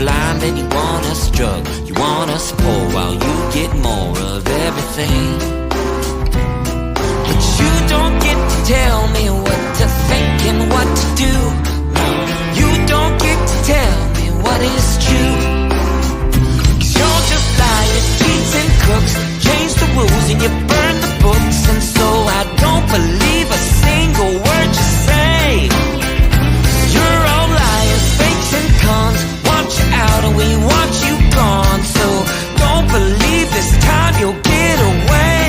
blind and you want us drug. You want us poor while you get more of everything. But you don't get to tell me what to think and what to do. No, you don't get to tell me what is true. 'Cause you're just liars, cheats and crooks. Change the rules and you burn the books. And so I don't believe a single word you say. You're all liars, fakes and cons. Want you out and we want you gone. So don't believe this time you'll get away.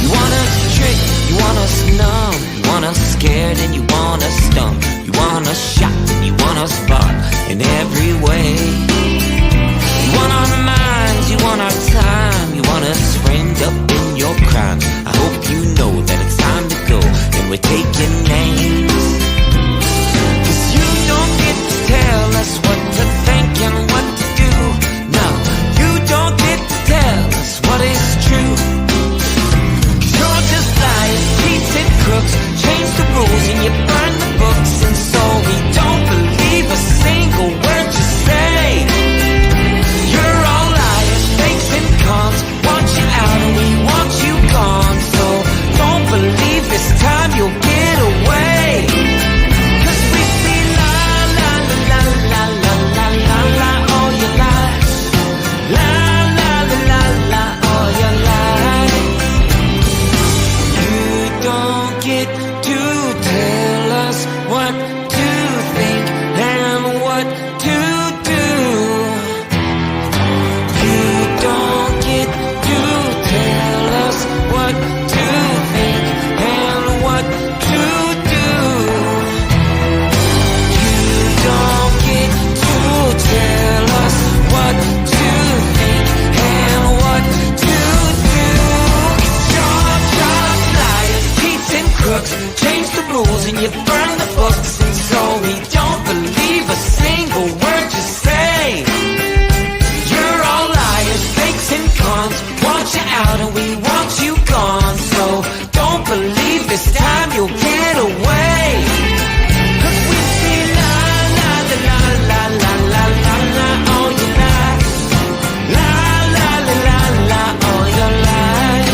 You want us tricked, you want us numb. You want us scared and you want us dumb. You want us shocked and you want us bought in every way. You want our minds, you want our time. You want us framed up in your crimes. I hope you know that it's time to go and we're taking names. 'Cause you don't get to tell us what to think and what to do. No, you don't get to tell us what is true. 'Cause you're just liars, cheats and crooks. Change the rules and you burn the books. And so we don't believe a single word you say. You're all liars, fakes and cons. Want you out and we want you gone. So don't believe this time you'll get away. 'Cause we see la la la la la la la la all your lies. La la la la la all your lies. You don't get to tell us what to think and what to do. You don't get to tell us what to think and what to do. You don't get to tell us what to think and what to do. 'Cause you're just liars, cheats and crooks. Change the rules and you burn the books. And so we don't believe a single word you say. You're all liars, fakes and cons. Want you out and we want you gone. So don't believe this time you'll get away. 'Cause we see la la la la la la la la all your lies. La la la la la all your lies.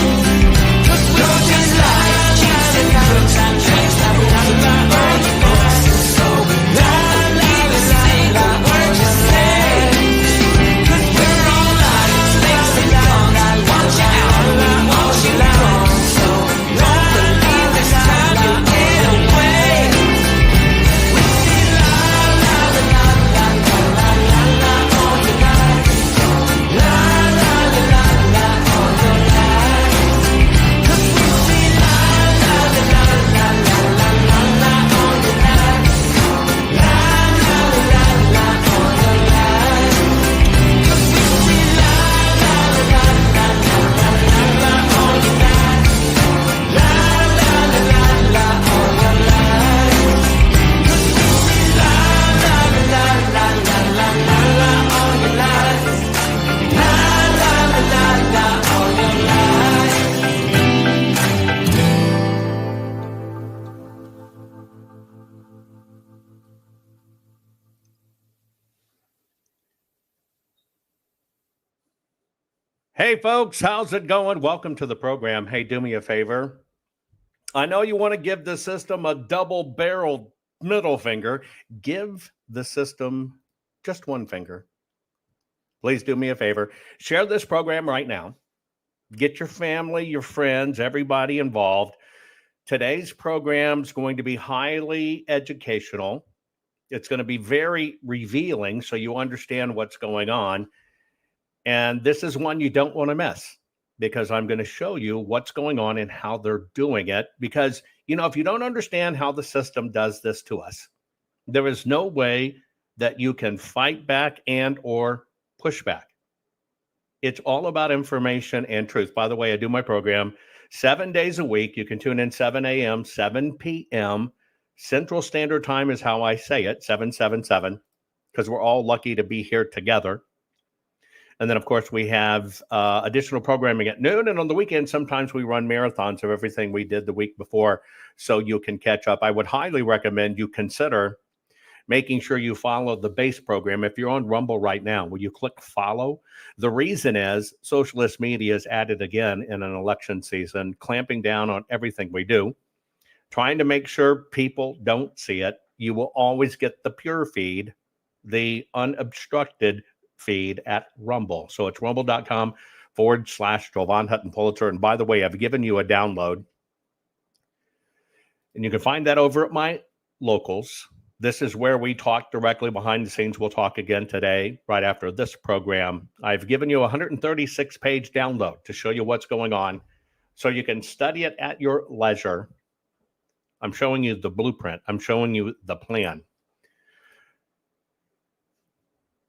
'Cause we're just liars, cheats and crooks. Change the rules and you burn the books. And so la la la la la word you say. 'Cause we're all liars, fakes and cons. Want you out and we want you gone. So don't believe this time you'll get away. We see la la la la la la la la all your lies. La la la la la all your lies. 'Cause we see la la la la la la la la la all your lies. La la la la la all your lies. 'Cause we see la la la la la la la la la all your lies. La la la la la all your lies. 'Cause we see la la la la la la la la la all your lies. La la la la la all your lies. Hey folks, how's it going? Welcome to the program. Hey, do me a favor. I know you want to give the system a double-barreled middle finger. Give the system just one finger. Please do me a favor. Share this program right now. Get your family, your friends, everybody involved. Today's program is going to be highly educational. It's going to be very revealing so you understand what's going on. And this is one you don't want to miss because I'm going to show you what's going on and how they're doing it. Because, you know, if you don't understand how the system does this to us, there is no way that you can fight back and or push back. It's all about information and truth. By the way, I do my program 7 days a week. You can tune in 7 a.m., 7 p.m. Central Standard Time is how I say it, 777, because we're all lucky to be here together. And then, of course, we have additional programming at noon. And on the weekend, sometimes we run marathons of everything we did the week before so you can catch up. I would highly recommend you consider making sure you follow the base program. If you're on Rumble right now, will you click follow? The reason is socialist media is added again in an election season, clamping down on everything we do, trying to make sure people don't see it. You will always get the pure feed, the unobstructed feed at Rumble. So it's rumble.com/Jovan Hutton Pulitzer. And by the way, I've given you a download, and you can find that over at my locals. This is where we talk directly behind the scenes. We'll talk again today, right after this program. I've given you a 136-page download to show you what's going on so you can study it at your leisure. I'm showing you the blueprint. I'm showing you the plan.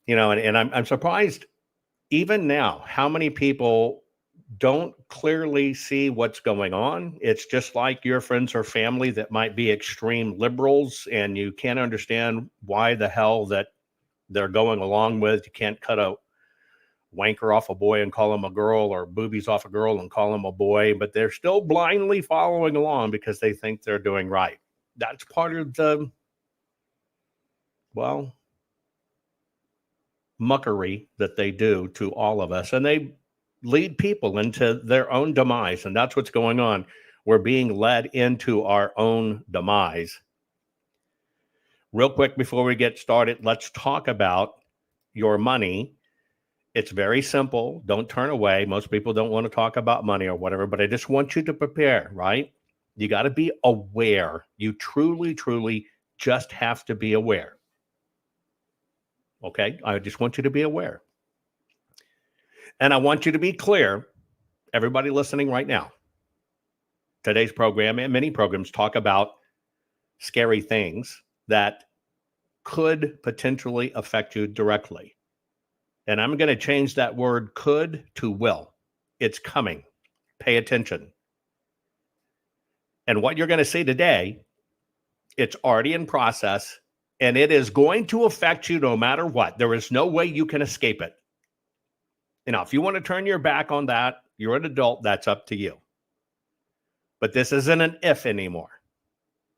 And I'm surprised even now how many people don't clearly see what's going on. It's just like your friends or family that might be extreme liberals, and you can't understand why the hell that they're going along with. You can't cut a wanker off a boy and call him a girl, or boobies off a girl and call him a boy, but they're still blindly following along because they think they're doing right. That's part of the, muckery that they do to all of us. And they lead people into their own demise. And that's what's going on. We're being led into our own demise. Real quick before we get started, let's talk about your money. It's very simple. Don't turn away. Most people don't want to talk about money or whatever, but I just want you to prepare, right? You got to be aware. You truly, truly just have to be aware. Okay? I just want you to be aware. And I want you to be clear, everybody listening right now. Today's program and many programs talk about scary things that could potentially affect you directly. And I'm going to change that word could to will. It's coming. Pay attention. And what you're going to see today, it's already in process, and it is going to affect you no matter what. There is no way you can escape it. Now, if you want to turn your back on that, you're an adult, that's up to you. But this isn't an if anymore.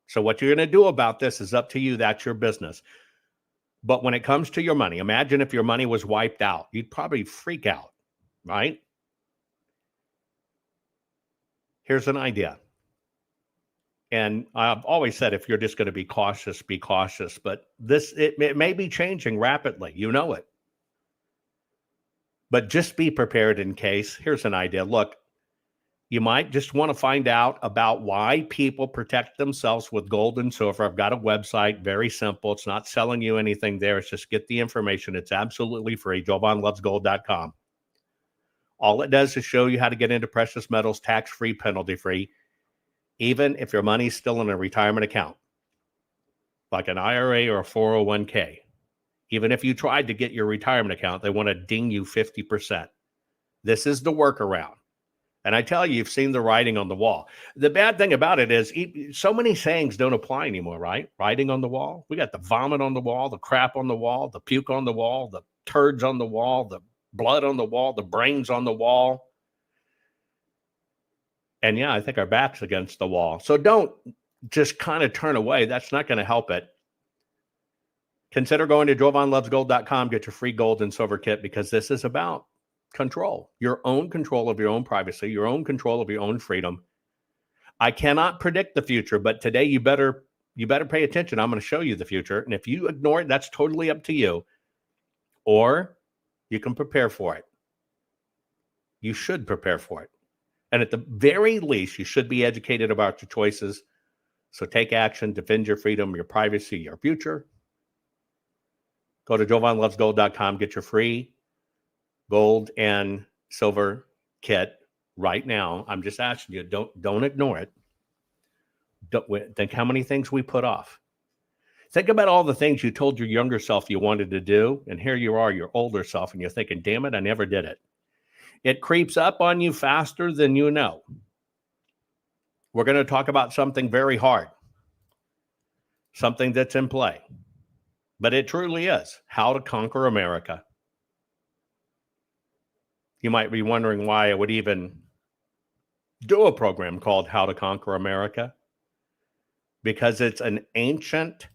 So what you're going to do about this is up to you. That's your business. But when it comes to your money, imagine if your money was wiped out. You'd probably freak out, right? Here's an idea. And I've always said, if you're just going to be cautious, be cautious. But it may be changing rapidly. You know it. But just be prepared in case. Here's an idea. Look, you might just want to find out about why people protect themselves with gold and silver. I've got a website, very simple. It's not selling you anything there. It's just get the information. It's absolutely free, jovanlovesgold.com. All it does is show you how to get into precious metals, tax-free, penalty-free, even if your money's still in a retirement account, like an IRA or a 401k. Even if you tried to get your retirement account, they want to ding you 50%. This is the workaround. And I tell you, you've seen the writing on the wall. The bad thing about it is so many sayings don't apply anymore, right? Writing on the wall. We got the vomit on the wall, the crap on the wall, the puke on the wall, the turds on the wall, the blood on the wall, the brains on the wall. And yeah, I think our back's against the wall. So don't just kind of turn away. That's not going to help it. Consider going to jovanlovesgold.com, get your free gold and silver kit, because this is about control, your own control of your own privacy, your own control of your own freedom. I cannot predict the future, but today you better pay attention. I'm going to show you the future. And if you ignore it, that's totally up to you. Or you can prepare for it. You should prepare for it. And at the very least, you should be educated about your choices. So take action, defend your freedom, your privacy, your future. Go to jovanlovesgold.com, get your free gold and silver kit right now. I'm just asking you, don't ignore it. Don't think how many things we put off. Think about all the things you told your younger self you wanted to do, and here you are, your older self, and you're thinking, damn it, I never did it. It creeps up on you faster than you know. We're going to talk about something very hard, something that's in play, but it truly is how to conquer America. You might be wondering why I would even do a program called How to Conquer America, because it's an ancient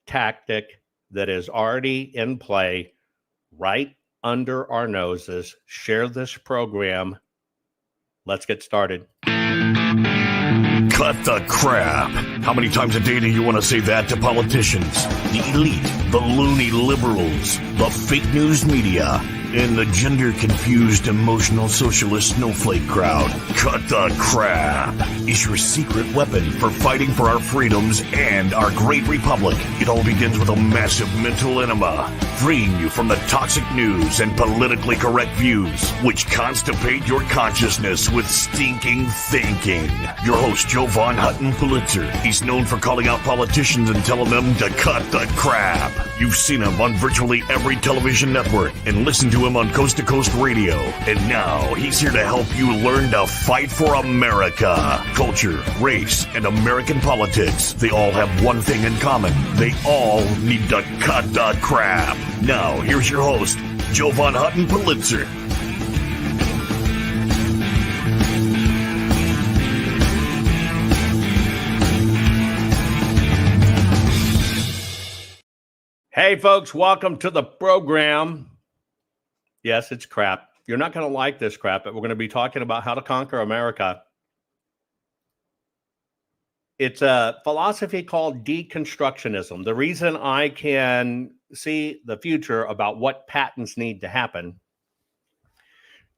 tactic that is already in play right under our noses. Share this program. Let's get started. Cut the crap. How many times a day do you want to say that to politicians, the elite, the loony liberals, the fake news media, and the gender-confused, emotional socialist snowflake crowd? Cut the crap is your secret weapon for fighting for our freedoms and our great republic. It all begins with a massive mental enema, freeing you from the toxic news and politically correct views, which constipate your consciousness with stinking thinking. Your host, Jovan Hutton Pulitzer. He's known for calling out politicians and telling them to cut the crap. You've seen him on virtually every television network and listened to him on Coast to Coast Radio. And now he's here to help you learn to fight for America. Culture, race, and American politics. They all have one thing in common. They all need to cut the crap. Now, here's your host, Jovan Hutton Pulitzer. Hey, folks, welcome to the program. Yes, it's crap. You're not going to like this crap, but we're going to be talking about how to conquer America. It's a philosophy called deconstructionism. The reason I can see the future about what patents need to happen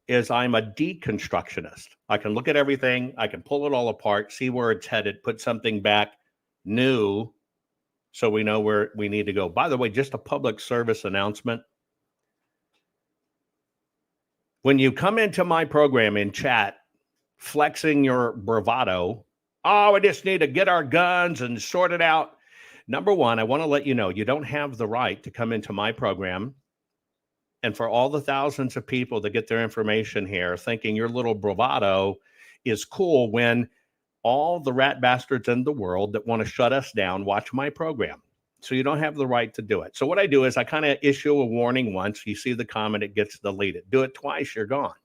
is I'm a deconstructionist. I can look at everything, I can pull it all apart, see where it's headed, put something back new so we know where we need to go. By the way, just a public service announcement. When you come into my program in chat, flexing your bravado, oh, we just need to get our guns and sort it out. Number one, I want to let you know, you don't have the right to come into my program. And for all the thousands of people that get their information here thinking your little bravado is cool when all the rat bastards in the world that want to shut us down watch my program. So you don't have the right to do it. So what I do is I kind of issue a warning once. You see the comment, it gets deleted. Do it twice, you're gone.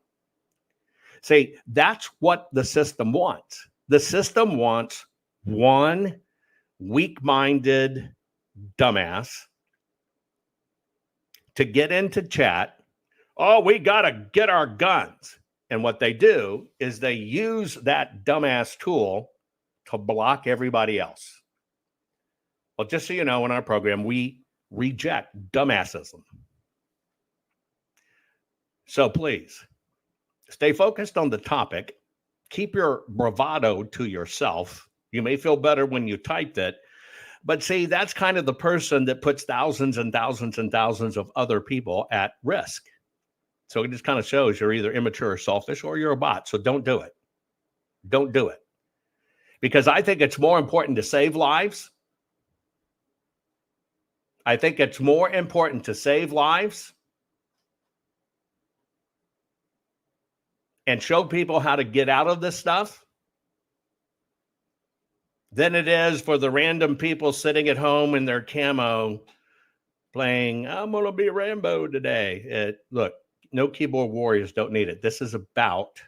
See, that's what the system wants. The system wants one weak-minded dumbass to get into chat. Oh, we got to get our guns. And what they do is they use that dumbass tool to block everybody else. Well, just so you know, in our program, we reject dumbassism. So please, stay focused on the topic. Keep your bravado to yourself. You may feel better when you typed it. But see, that's kind of the person that puts thousands and thousands and thousands of other people at risk. So it just kind of shows you're either immature or selfish or you're a bot. So don't do it. Don't do it. Because I think it's more important to save lives. I think it's more important to save lives and show people how to get out of this stuff than it is for the random people sitting at home in their camo playing, I'm going to be Rambo today. Look, no keyboard warriors don't need it. This is about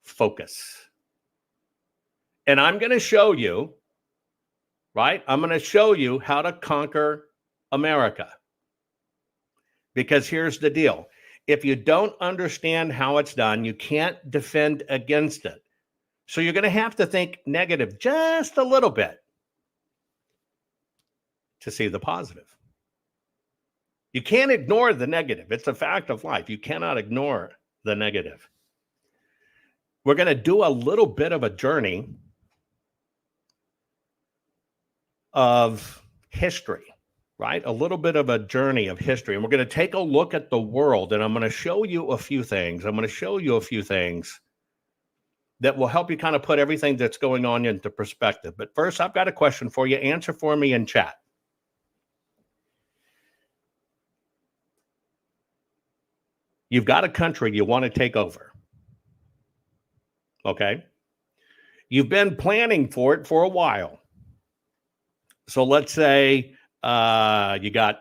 focus. And I'm going to show you, right? I'm going to show you how to conquer America. Because here's the deal. If you don't understand how it's done, you can't defend against it. So you're going to have to think negative just a little bit to see the positive. You can't ignore the negative. It's a fact of life. You cannot ignore the negative. We're going to do a little bit of a journey of history, right? A little bit of a journey of history. And we're going to take a look at the world, and I'm going to show you a few things. I'm going to show you a few things that will help you kind of put everything that's going on into perspective. But first, I've got a question for you. Answer for me in chat. You've got a country you want to take over. Okay? You've been planning for it for a while. So let's say you got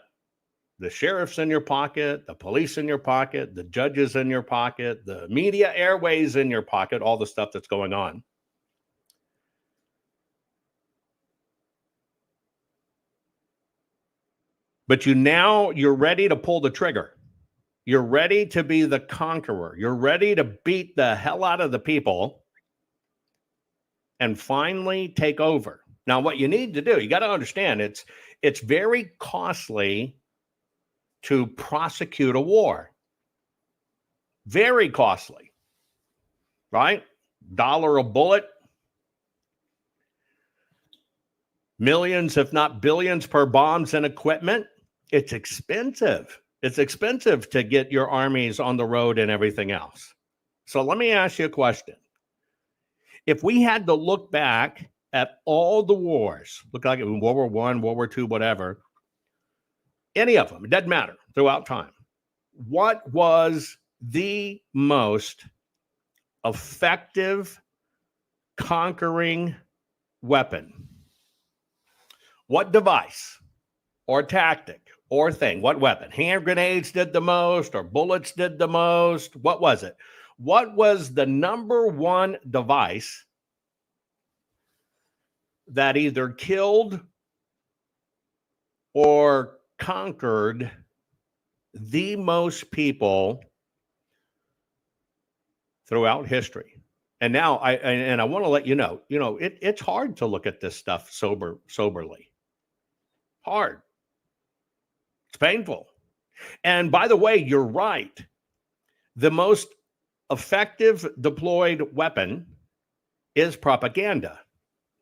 the sheriffs in your pocket, the police in your pocket, the judges in your pocket, the media airways in your pocket, all the stuff that's going on. But you're ready to pull the trigger. You're ready to be the conqueror. You're ready to beat the hell out of the people and finally take over. Now, what you need to do, you got to understand, it's very costly to prosecute a war. Very costly, right? $1 a bullet, millions, if not billions, per bombs and equipment. It's expensive. It's expensive to get your armies on the road and everything else. So let me ask you a question. If we had to look back at all the wars, look like it was World War I, World War II, whatever, any of them, it doesn't matter, throughout time, what was the most effective conquering weapon? What device or tactic or thing? What weapon? Hand grenades did the most, or bullets did the most? What was it? What was the number one device that either killed or conquered the most people throughout history? And now I want to let you know, it's hard to look at this stuff soberly. Hard. It's painful. And by the way, you're right. The most effective deployed weapon is propaganda,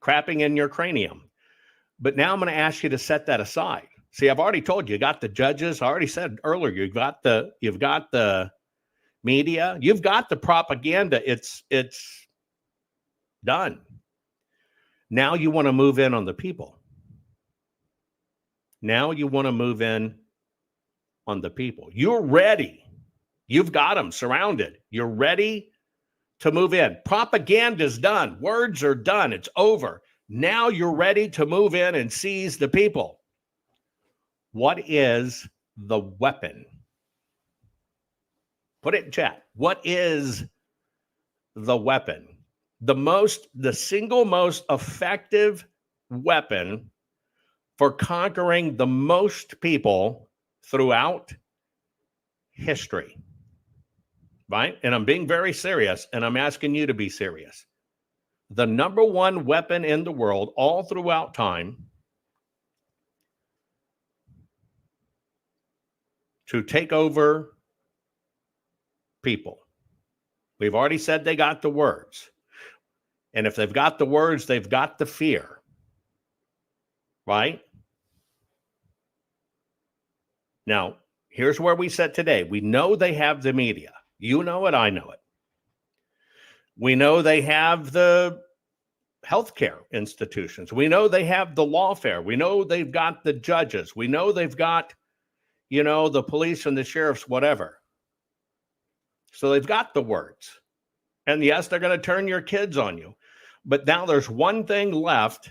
crapping in your cranium. But now I'm going to ask you to set that aside. See, I've already told you, you got the judges. I already said earlier, you've got the media, you've got the propaganda. It's done. Now you want to move in on the people. Now you want to move in on the people. You're ready. You've got them surrounded. You're ready to move in. Propaganda's done. Words are done. It's over. Now you're ready to move in and seize the people. What is the weapon? Put it in chat. What is the weapon? The single most effective weapon for conquering the most people throughout history. Right? And I'm being very serious, and I'm asking you to be serious. The number one weapon in the world all throughout time to take over people. We've already said they got the words. And if they've got the words, they've got the fear. Right? Now, here's where we sit today. We know they have the media. You know it, I know it. We know they have the healthcare institutions. We know they have the lawfare. We know they've got the judges. We know they've got, the police and the sheriffs, whatever. So they've got the words. And yes, they're going to turn your kids on you. But now there's one thing left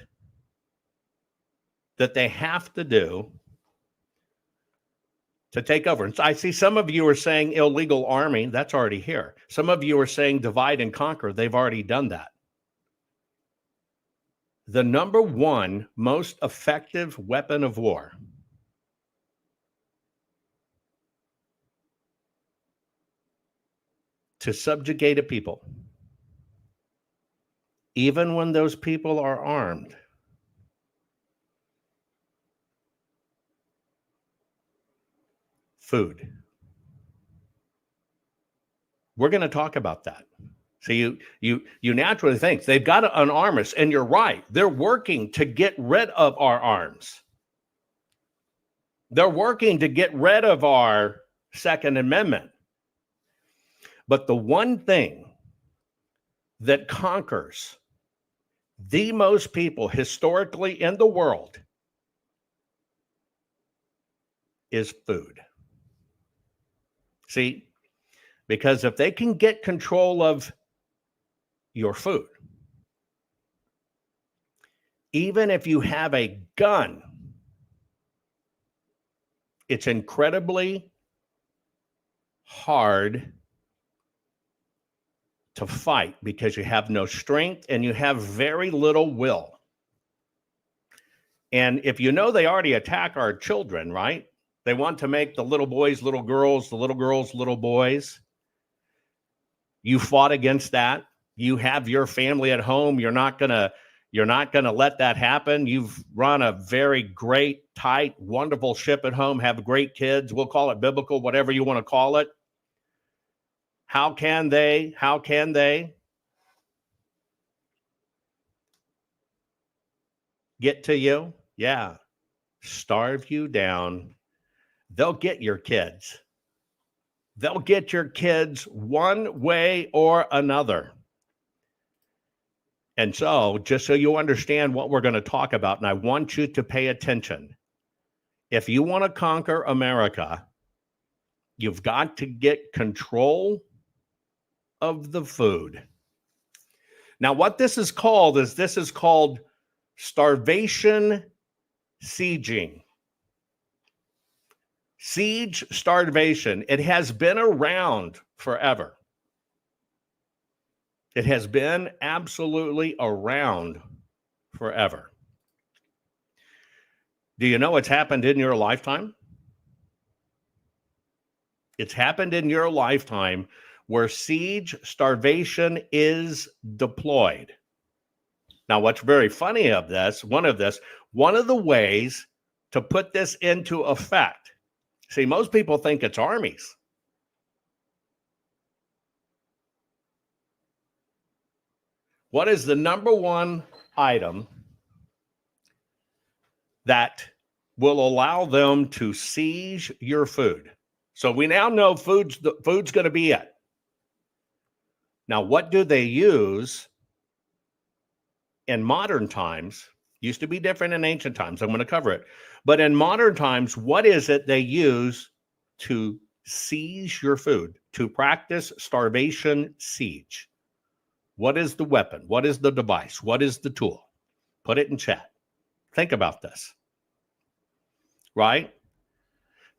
that they have to do to take over. And so I see some of you are saying illegal army. That's already here. Some of you are saying divide and conquer. They've already done that. The number one most effective weapon of war to subjugate a people, even when those people are armed, food. We're going to talk about that. So you naturally think they've got to unarm us, and you're right. They're working to get rid of our arms. They're working to get rid of our Second Amendment. But the one thing that conquers the most people historically in the world is food. See, because if they can get control of your food, even if you have a gun, it's incredibly hard to fight because you have no strength and you have very little will. And if you know, they already attack our children, right? They want to make the little boys, little girls, the little girls, little boys. You fought against that. You have your family at home. You're not gonna let that happen. You've run a very great, tight, wonderful ship at home, have great kids. We'll call it biblical, whatever you want to call it. How can they get to you? Yeah. Starve you down. They'll get your kids. They'll get your kids one way or another. And so, just so you understand what we're going to talk about, and I want you to pay attention. If you want to conquer America, you've got to get control of the food. Now, what this is called starvation sieging. Siege starvation. It has been around forever. It has been absolutely around forever. Do you know it's happened in your lifetime? It's happened in your lifetime where siege starvation is deployed. Now, what's very funny of this, one of the ways to put this into effect. See, most people think it's armies. What is the number one item that will allow them to siege your food? So we now know food's going to be it. Now, what do they use in modern times? Used to be different in ancient times. I'm going to cover it. But in modern times, what is it they use to seize your food, to practice starvation siege? What is the weapon? What is the device? What is the tool? Put it in chat. Think about this. Right?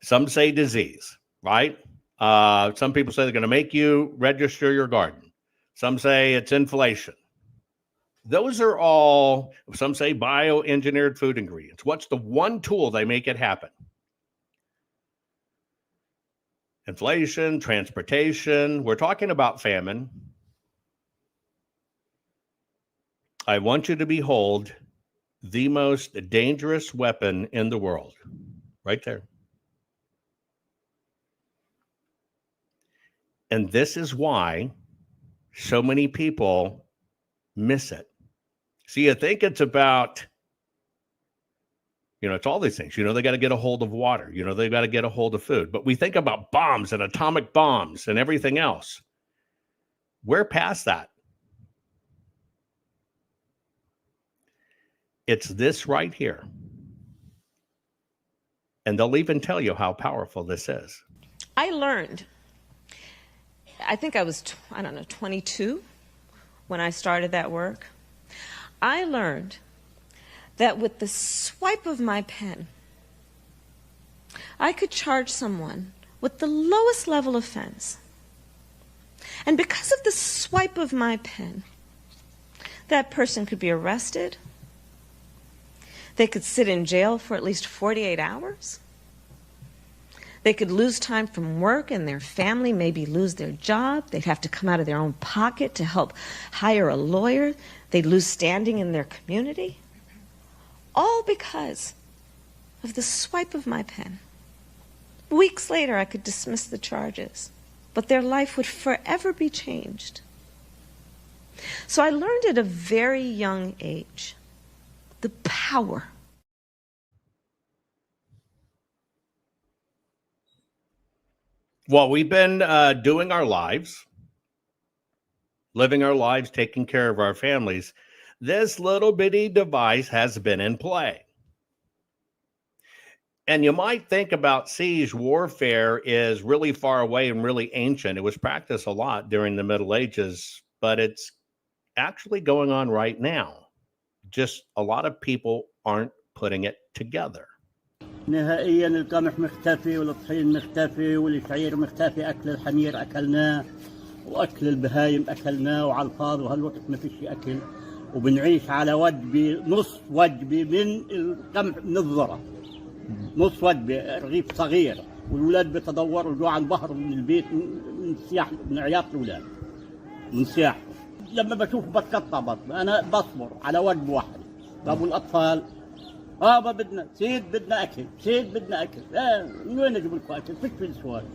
Some say disease, right? Some people say they're going to make you register your garden. Some say it's inflation. Those are all, some say bioengineered food ingredients. What's the one tool they make it happen? Inflation, transportation. We're talking about famine. I want you to behold the most dangerous weapon in the world. Right there. And this is why so many people miss it. See, you think it's about, it's all these things. They got to get a hold of water. They got to get a hold of food. But we think about bombs and atomic bombs and everything else. We're past that. It's this right here. And they'll even tell you how powerful this is. I learned, I think I was, 22 when I started that work. I learned that with the swipe of my pen, I could charge someone with the lowest level offense. And because of the swipe of my pen, that person could be arrested. They could sit in jail for at least 48 hours. They could lose time from work and their family maybe lose their job. They'd have to come out of their own pocket to help hire a lawyer. They'd lose standing in their community. All because of the swipe of my pen. Weeks later, I could dismiss the charges, but their life would forever be changed. So I learned at a very young age the power. Well, we've been doing our lives, living our lives, taking care of our families. This little bitty device has been in play. And you might think about siege warfare is really far away and really ancient. It was practiced a lot during the Middle Ages, but it's actually going on right now. Just a lot of people aren't putting it together. نهائيا القمح مختفي والطحين مختفي والشعير مختفي. أكل الحمير أكلناه وأكل البهايم أكلناه وعلى الفاض وهالوقت ما فيش أكل. وبنعيش على وجبة، نص وجبة من القمح من الذرة، نص وجبة رغيف صغير، والولاد بيتدوروا جوا على البحر من البيت من سياح، من عياط الولاد من سياح. لما بشوف بتقطع بطني، أنا بصبر على وجبة واحدة. طب الأطفال ما بدنا سيد، بدنا أكل، سيد بدنا أكل، من وين أجيب لكم أكل؟ فيش في السؤال.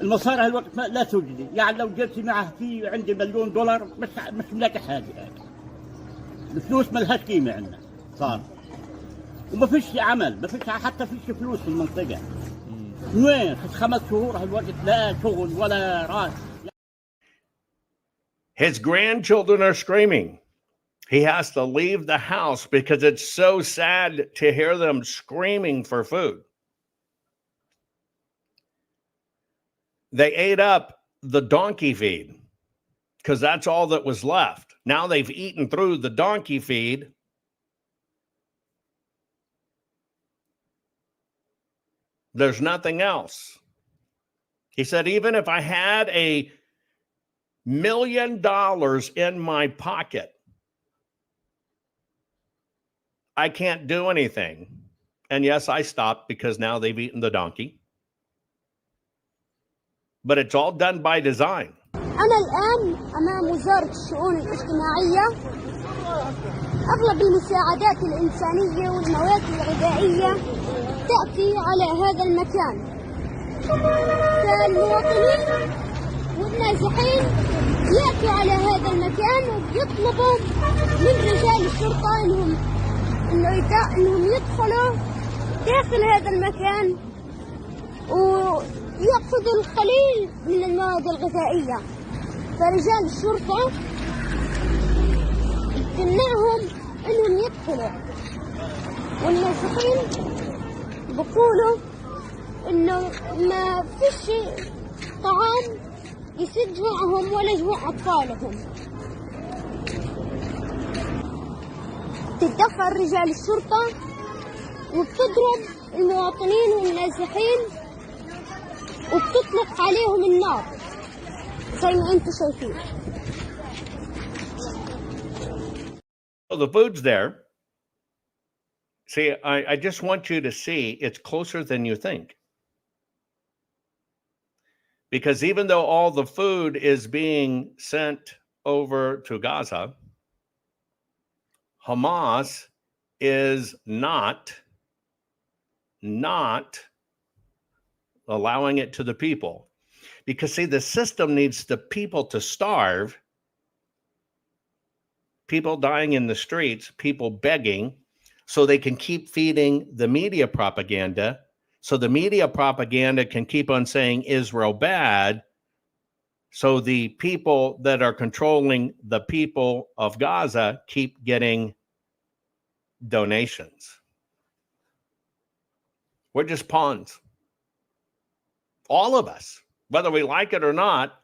المصاري هالوقت لا توجد، يعني لو جبت معه في عندي $1,000,000 مش ملاقي حاجة أكل. الفلوس ما لهاش قيمة عندنا صار، وما فيش عمل، ما فيش حتى فيش فلوس في المنطقة. من وين؟ 5 شهور هالوقت لا شغل ولا راس. His grandchildren are screaming. He has to leave the house because it's so sad to hear them screaming for food. They ate up the donkey feed because that's all that was left. Now they've eaten through the donkey feed. There's nothing else. He said, even if I had $1 million in my pocket, I can't do anything. And yes, I stopped because now they've eaten the donkey. But it's all done by design. أنا الآن أمام وزارة الشؤون الاجتماعية. أغلب المساعدات الإنسانية والمواد الغذائية تأتي على هذا المكان. فالمواطنين والنازحين يأتوا على هذا المكان ويطلبوا من رجال الشرطة إنهم يدخلوا داخل هذا المكان ويأخذوا القليل من المواد الغذائية. فرجال الشرطة تمنعهم إنهم يدخلوا، والنازحين بقولوا إنه ما فيش طعام يسد جوعهم ولا جوع أطفالهم. تتدخل رجال الشرطة وبتضرب المواطنين والنازحين وبتطلق عليهم النار زي ما انتم شايفين. Well, the food's there. See, I just want you to see it's closer than you think. Because even though all the food is being sent over to Gaza, Hamas is not allowing it to the people. Because, see, the system needs the people to starve, people dying in the streets, people begging, so they can keep feeding the media propaganda, so the media propaganda can keep on saying Israel bad, so the people that are controlling the people of Gaza keep getting donations. We're just pawns. All of us, whether we like it or not,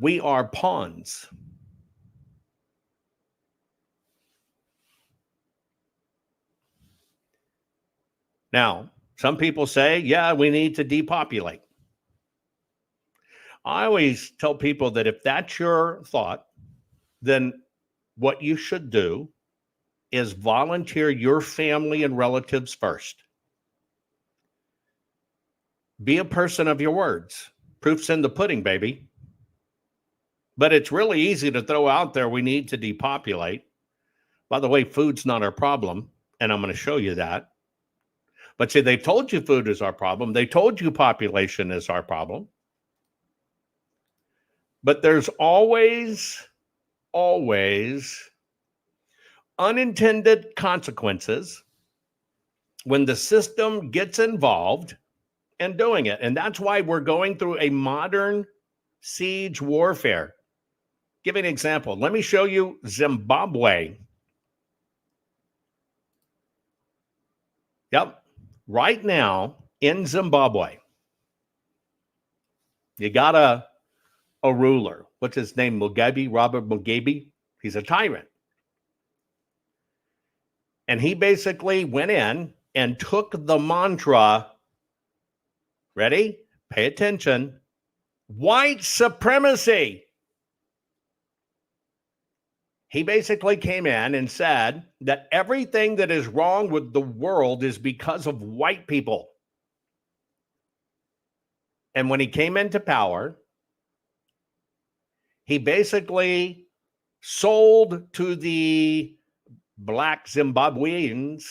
we are pawns. Now, some people say, yeah, we need to depopulate. I always tell people that if that's your thought, then what you should do is volunteer your family and relatives first. Be a person of your words. Proof's in the pudding, baby. But it's really easy to throw out there, we need to depopulate. By the way, food's not our problem, and I'm going to show you that. But see, they've told you food is our problem. They told you population is our problem. But there's always unintended consequences when the system gets involved in doing it. And that's why we're going through a modern siege warfare. Give you an example. Let me show you Zimbabwe. Yep. Right now in Zimbabwe, you got a ruler. What's his name? Mugabe, Robert Mugabe. He's a tyrant. And he basically went in and took the mantra, ready? Pay attention. White supremacy. He basically came in and said that everything that is wrong with the world is because of white people. And when he came into power, he basically sold to the Black Zimbabweans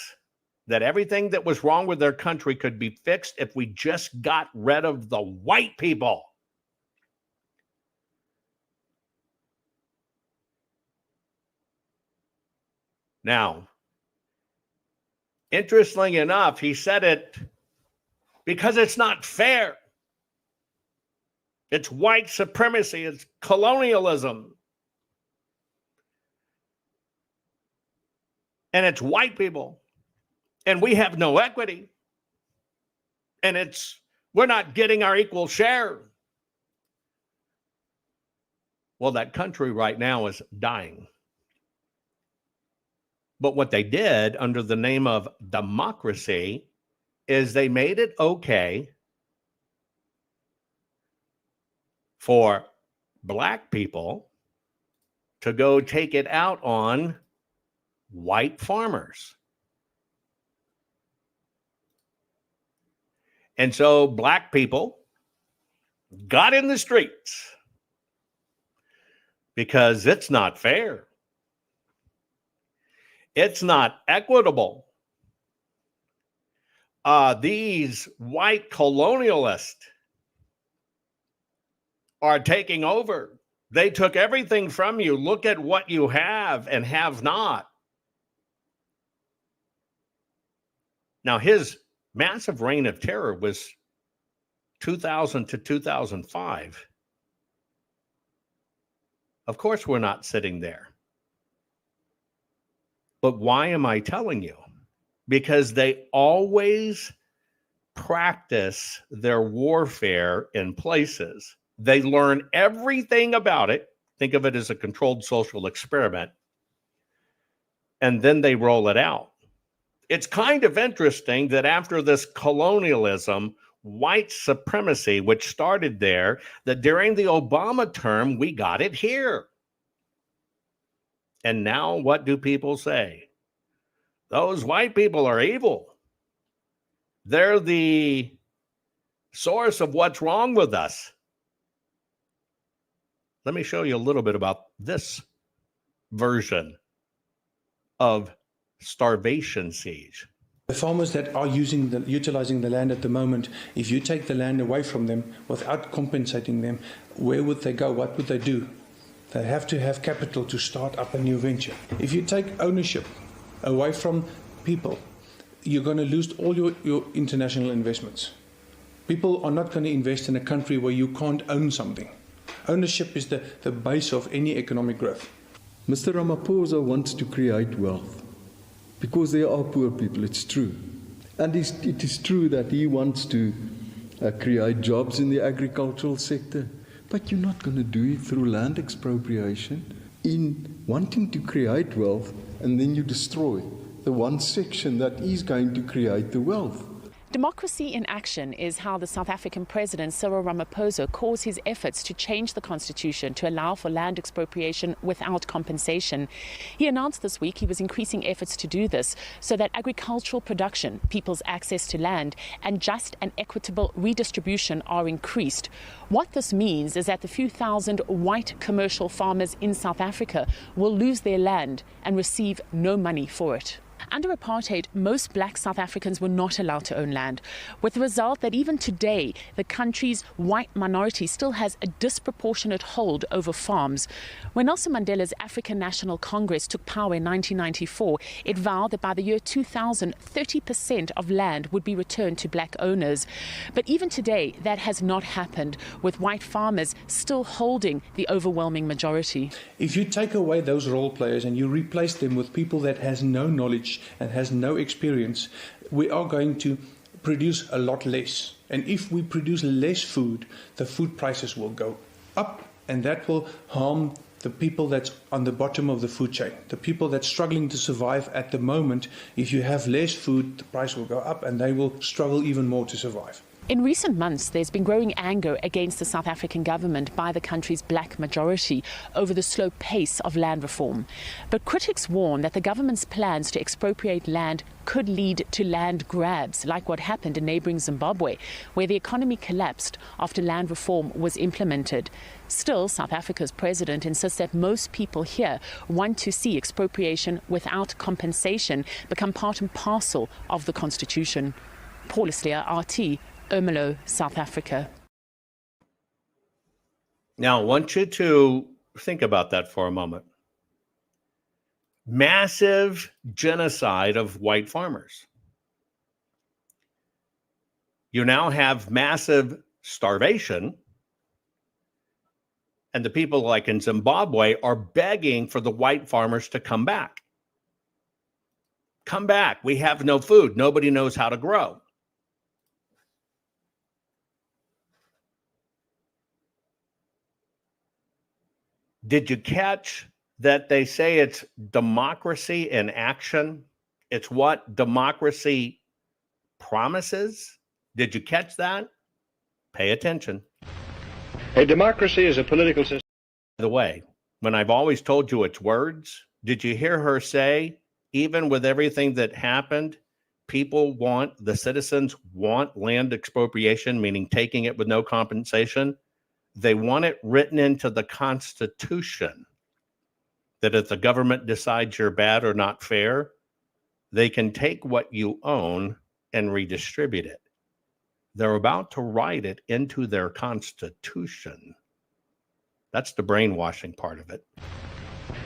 that everything that was wrong with their country could be fixed if we just got rid of the white people. Now, interestingly enough, he said it because it's not fair. It's white supremacy. It's colonialism. And it's white people. And we have no equity. And we're not getting our equal share. Well, that country right now is dying. But what they did under the name of democracy is they made it okay for black people to go take it out on white farmers. And so black people got in the streets because it's not fair. It's not equitable. These white colonialists are taking over. They took everything from you. Look at what you have and have not. Now, his massive reign of terror was 2000 to 2005. Of course, we're not sitting there. But why am I telling you? Because they always practice their warfare in places. They learn everything about it. Think of it as a controlled social experiment. And then they roll it out. It's kind of interesting that after this colonialism, white supremacy, which started there, that during the Obama term, we got it here. And now what do people say? Those white people are evil. They're the source of what's wrong with us. Let me show you a little bit about this version of starvation siege. The farmers that are utilizing the land at the moment, if you take the land away from them without compensating them, where would they go? What would they do? They have to have capital to start up a new venture. If you take ownership away from people, you're going to lose all your international investments. People are not going to invest in a country where you can't own something. Ownership is the base of any economic growth. Mr. Ramaphosa wants to create wealth because there are poor people, it's true. And it is true that he wants to create jobs in the agricultural sector, but you're not going to do it through land expropriation. In wanting to create wealth, and then you destroy the one section that is going to create the wealth. Democracy in action is how the South African President Cyril Ramaphosa calls his efforts to change the constitution to allow for land expropriation without compensation. He announced this week he was increasing efforts to do this so that agricultural production, people's access to land, and just and equitable redistribution are increased. What this means is that the few thousand white commercial farmers in South Africa will lose their land and receive no money for it. Under apartheid, most black South Africans were not allowed to own land, with the result that even today, the country's white minority still has a disproportionate hold over farms. When Nelson Mandela's African National Congress took power in 1994, it vowed that by the year 2000, 30% of land would be returned to black owners. But even today, that has not happened, with white farmers still holding the overwhelming majority. If you take away those role players and you replace them with people that has no knowledge and has no experience, we are going to produce a lot less. And if we produce less food, the food prices will go up, and that will harm the people that's on the bottom of the food chain, the people that's struggling to survive at the moment. If you have less food, the price will go up and they will struggle even more to survive. In recent months, there's been growing anger against the South African government by the country's black majority over the slow pace of land reform. But critics warn that the government's plans to expropriate land could lead to land grabs, like what happened in neighboring Zimbabwe, where the economy collapsed after land reform was implemented. Still, South Africa's president insists that most people here want to see expropriation without compensation become part and parcel of the constitution. Paul Islier, RT, Ermelo, South Africa. Now, I want you to think about that for a moment. Massive genocide of white farmers. You now have massive starvation, and the people like in Zimbabwe are begging for the white farmers to come back. Come back. We have no food. Nobody knows how to grow. Did you catch that they say it's democracy in action? It's what democracy promises. Did you catch that? Pay attention. A democracy is a political system. By the way, when I've always told you it's words, did you hear her say, even with everything that happened, the citizens want land expropriation, meaning taking it with no compensation? They want it written into the Constitution that if the government decides you're bad or not fair, they can take what you own and redistribute it. They're about to write it into their Constitution. That's the brainwashing part of it.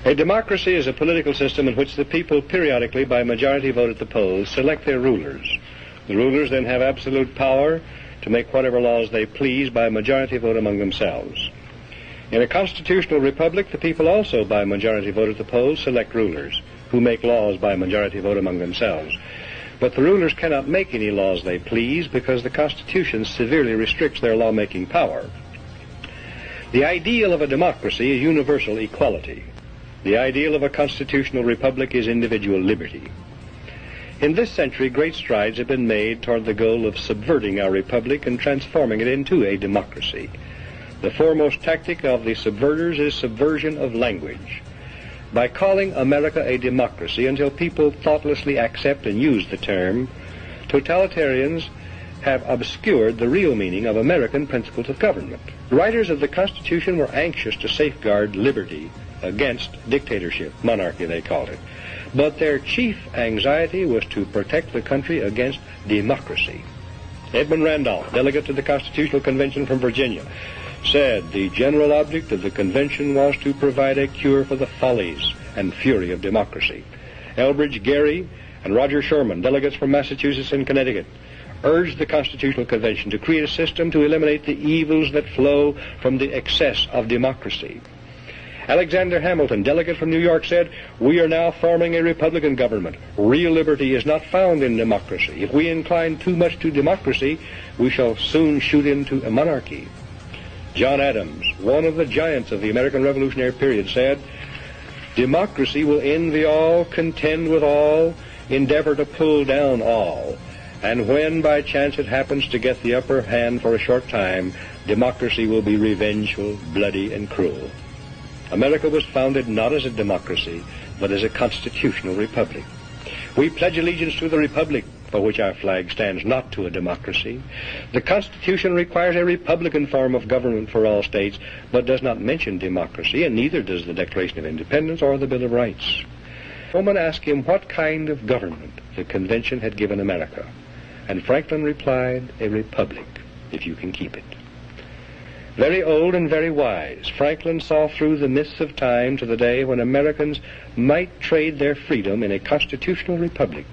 A democracy is a political system in which the people periodically, by majority vote at the polls, select their rulers. The rulers then have absolute power to make whatever laws they please by majority vote among themselves. In a constitutional republic, the people also, by majority vote at the polls, select rulers, who make laws by majority vote among themselves. But the rulers cannot make any laws they please because the Constitution severely restricts their lawmaking power. The ideal of a democracy is universal equality. The ideal of a constitutional republic is individual liberty. In this century, great strides have been made toward the goal of subverting our republic and transforming it into a democracy. The foremost tactic of the subverters is subversion of language. By calling America a democracy until people thoughtlessly accept and use the term, totalitarians have obscured the real meaning of American principles of government. The writers of the Constitution were anxious to safeguard liberty against dictatorship, monarchy they called it. But their chief anxiety was to protect the country against democracy. Edmund Randolph, delegate to the Constitutional Convention from Virginia, said the general object of the convention was to provide a cure for the follies and fury of democracy. Elbridge Gerry and Roger Sherman, delegates from Massachusetts and Connecticut, urged the Constitutional Convention to create a system to eliminate the evils that flow from the excess of democracy. Alexander Hamilton, delegate from New York, said, "We are now forming a Republican government. Real liberty is not found in democracy. If we incline too much to democracy, we shall soon shoot into a monarchy." John Adams, one of the giants of the American Revolutionary period, said, "Democracy will envy all, contend with all, endeavor to pull down all. And when by chance it happens to get the upper hand for a short time, democracy will be revengeful, bloody, and cruel." America was founded not as a democracy, but as a constitutional republic. We pledge allegiance to the republic for which our flag stands, not to a democracy. The Constitution requires a republican form of government for all states, but does not mention democracy, and neither does the Declaration of Independence or the Bill of Rights. Someone asked him what kind of government the convention had given America, and Franklin replied, "A republic, if you can keep it." Very old and very wise, Franklin saw through the mists of time to the day when Americans might trade their freedom in a constitutional republic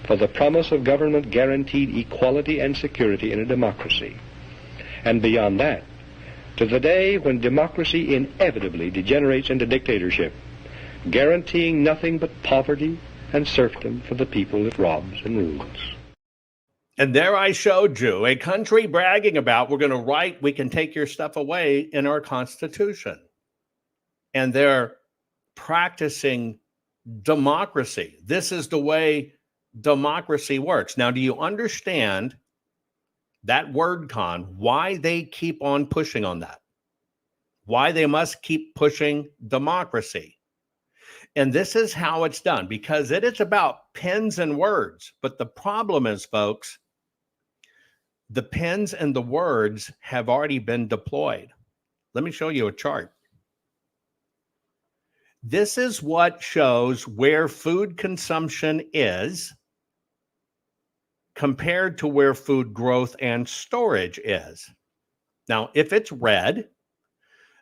for the promise of government guaranteed equality and security in a democracy. And beyond that, to the day when democracy inevitably degenerates into dictatorship, guaranteeing nothing but poverty and serfdom for the people it robs and rules. And there I showed you a country bragging about, we're going to write, we can take your stuff away in our Constitution. And they're practicing democracy. This is the way democracy works. Now, do you understand that word con, why they keep on pushing on that, why they must keep pushing democracy. And this is how it's done, because it is about pens and words. But the problem is, folks, the pens and the words have already been deployed. Let me show you a chart. This is what shows where food consumption is compared to where food growth and storage is. Now, if it's red,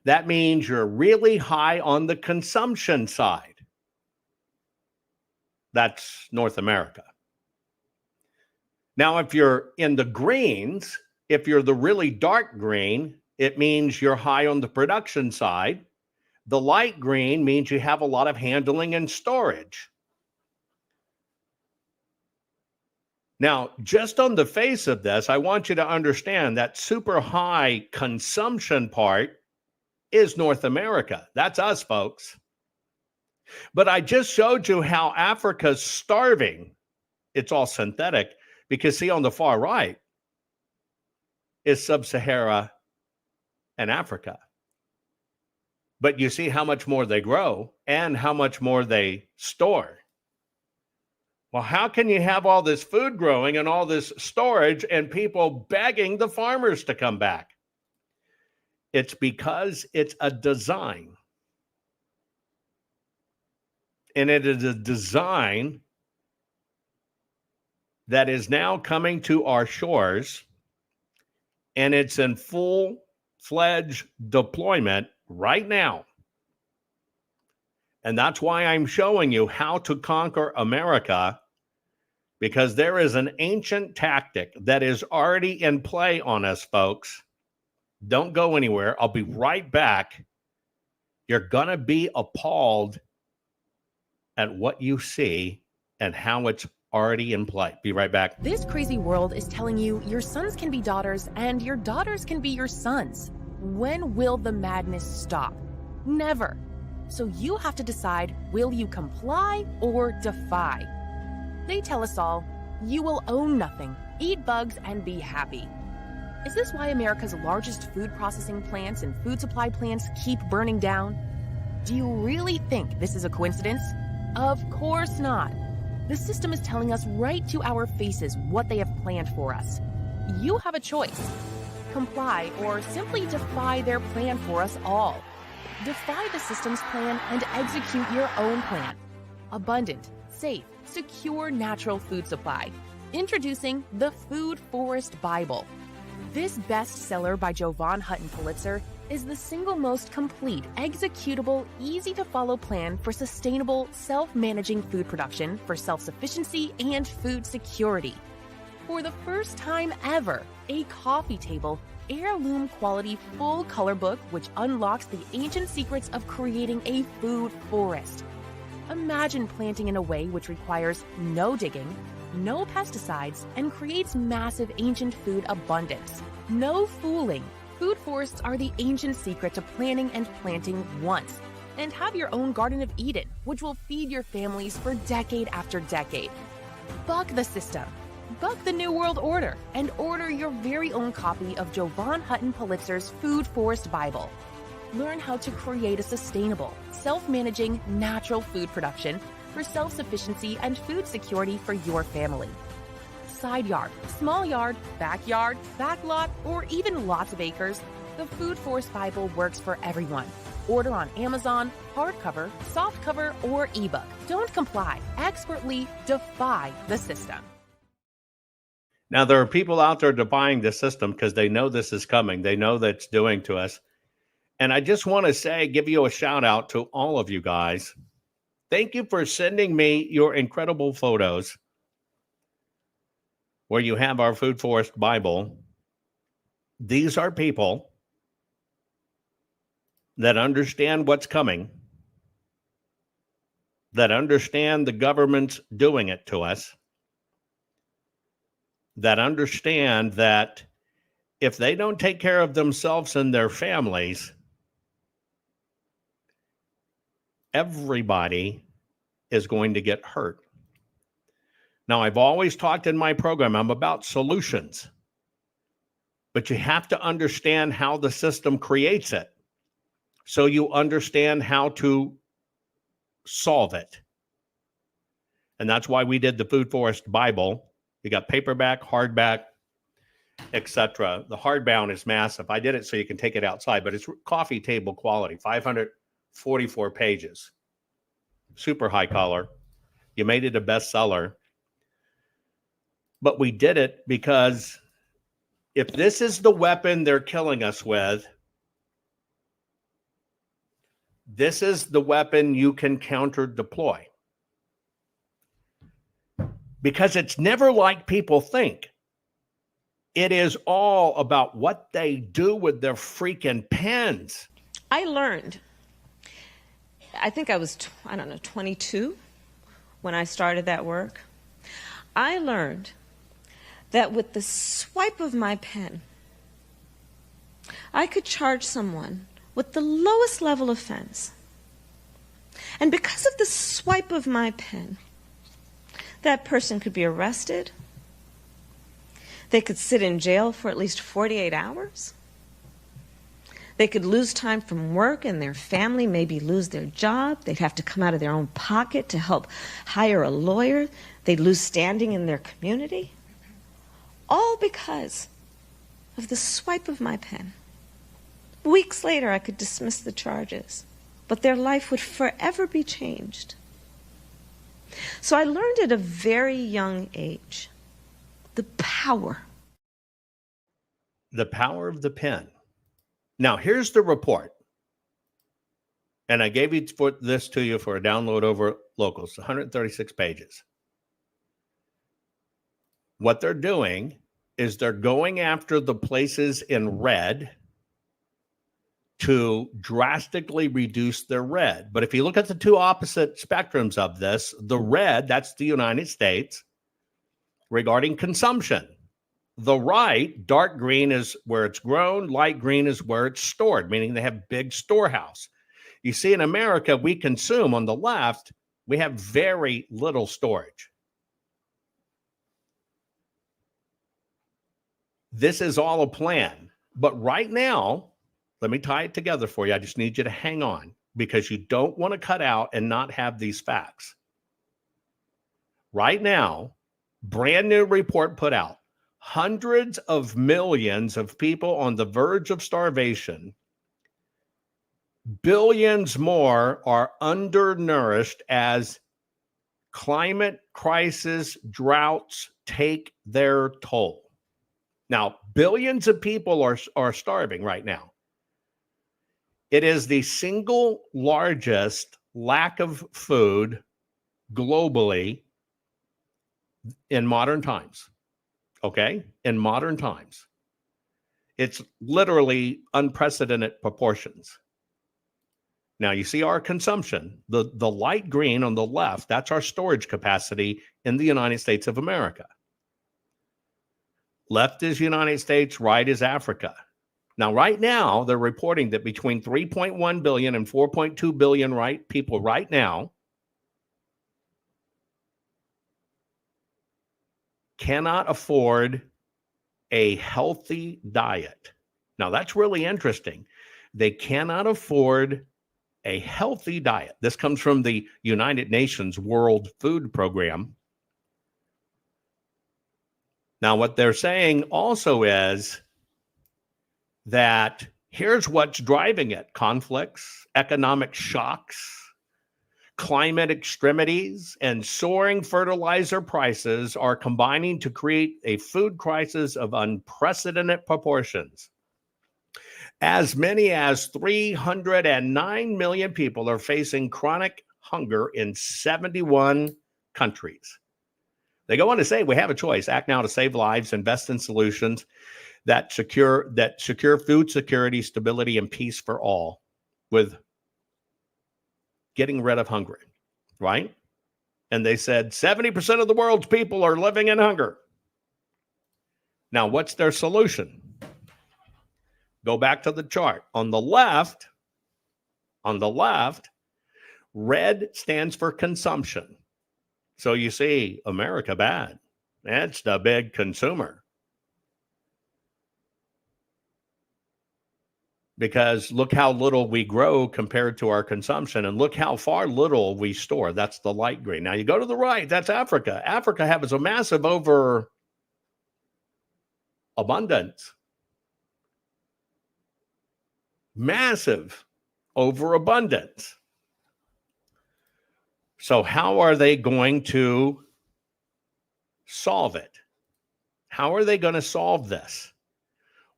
that means you're really high on the consumption side. That's North America. Now, if you're in the greens, if you're the really dark green, it means you're high on the production side. The light green means you have a lot of handling and storage. Now, just on the face of this, I want you to understand that super high consumption part is North America. That's us, folks. But I just showed you how Africa's starving. It's all synthetic because, see, on the far right is Sub-Sahara and Africa. But you see how much more they grow and how much more they store. Well, how can you have all this food growing and all this storage and people begging the farmers to come back? It's because it's a design. And it is a design that is now coming to our shores, and it's in full-fledged deployment right now. And that's why I'm showing you how to conquer America, because there is an ancient tactic that is already in play on us, folks. Don't go anywhere. I'll be right back. You're going to be appalled at what you see and how it's already in play. Be right back. This crazy world is telling you your sons can be daughters and your daughters can be your sons. When will the madness stop? Never. So you have to decide, will you comply or defy? They tell us all, you will own nothing, eat bugs, and be happy. Is this why America's largest food processing plants and food supply plants keep burning down? Do you really think this is a coincidence? Of course not. The system is telling us right to our faces what they have planned for us. You have a choice. Comply or simply defy their plan for us all. Defy the system's plan and execute your own plan. Abundant, safe, secure natural food supply. Introducing the Food Forest Bible. This bestseller by Jovan Hutton Pulitzer is the single most complete, executable, easy-to-follow plan for sustainable, self-managing food production for self-sufficiency and food security. For the first time ever, a coffee table, heirloom quality full color book which unlocks the ancient secrets of creating a food forest. Imagine planting in a way which requires no digging, no pesticides, and creates massive ancient food abundance. No fooling. Food forests are the ancient secret to planning and planting once. And have your own Garden of Eden, which will feed your families for decade after decade. Buck the system. Buck the New World Order and order your very own copy of Jovan Hutton Pulitzer's Food Forest Bible. Learn how to create a sustainable, self-managing, natural food production for self-sufficiency and food security for your family. Side yard, small yard, backyard, backlot, or even lots of acres, the Food Forest Bible works for everyone. Order on Amazon, hardcover, softcover, or ebook. Don't comply. Expertly defy the system. Now, there are people out there defying the system because they know this is coming. They know that it's doing to us. And I just want to say, give you a shout out to all of you guys. Thank you for sending me your incredible photos where you have our Food Forest Bible. These are people that understand what's coming, that understand the government's doing it to us, that understand that if they don't take care of themselves and their families, everybody is going to get hurt. Now, I've always talked in my program, I'm about solutions. But you have to understand how the system creates it, so you understand how to solve it. And that's why we did the Food Forest Bible. You got paperback, hardback, etc. The hardbound is massive. I did it so you can take it outside, but it's coffee table quality, 544 pages. Super high color. You made it a bestseller. But we did it because if this is the weapon they're killing us with, this is the weapon you can counter deploy. Because it's never like people think. It is all about what they do with their freaking pens. I learned, I think I was, 22 when I started that work. I learned that with the swipe of my pen, I could charge someone with the lowest level offense. And because of the swipe of my pen, that person could be arrested. They could sit in jail for at least 48 hours. They could lose time from work, and their family maybe lose their job. They'd have to come out of their own pocket to help hire a lawyer. They'd lose standing in their community. All because of the swipe of my pen. Weeks later, I could dismiss the charges, but their life would forever be changed. So I learned at a very young age the power. The power of the pen. Now, here's the report. And I gave this to you for a download over Locals, 136 pages. What they're doing is they're going after the places in red to drastically reduce their red. But if you look at the two opposite spectrums of this, the red, that's the United States, regarding consumption. The right, dark green, is where it's grown. Light green is where it's stored, meaning they have big storehouse. You see, in America, we consume. On the left, we have very little storage. This is all a plan. But right now, let me tie it together for you. I just need you to hang on, because you don't want to cut out and not have these facts. Right now, brand new report put out. Hundreds of millions of people on the verge of starvation. Billions more are undernourished as climate crisis, droughts take their toll. Now, billions of people are starving right now. It is the single largest lack of food globally in modern times. Okay? In modern times. It's literally unprecedented proportions. Now, you see our consumption. The light green on the left, that's our storage capacity in the United States of America. Left is United States, right is Africa. Now, right now, they're reporting that between 3.1 billion and 4.2 billion people right now cannot afford a healthy diet. Now, that's really interesting. They cannot afford a healthy diet. This comes from the United Nations World Food Program. Now, what they're saying also is that here's what's driving it: conflicts, economic shocks, climate extremities, and soaring fertilizer prices are combining to create a food crisis of unprecedented proportions. As many as 309 million people are facing chronic hunger in 71 countries. They go on to say, we have a choice: act now to save lives, invest in solutions that secure food security, stability, and peace for all, with getting rid of hunger, right? And they said 70% of the world's people are living in hunger. Now, what's their solution? Go back to the chart. On the left, red stands for consumption. So you see, America bad. That's the big consumer. because look how little we grow compared to our consumption, and look how far little we store. That's the light green. Now you go to the right, that's Africa. Africa has a massive overabundance. Massive overabundance. So how are they going to solve it? How are they going to solve this?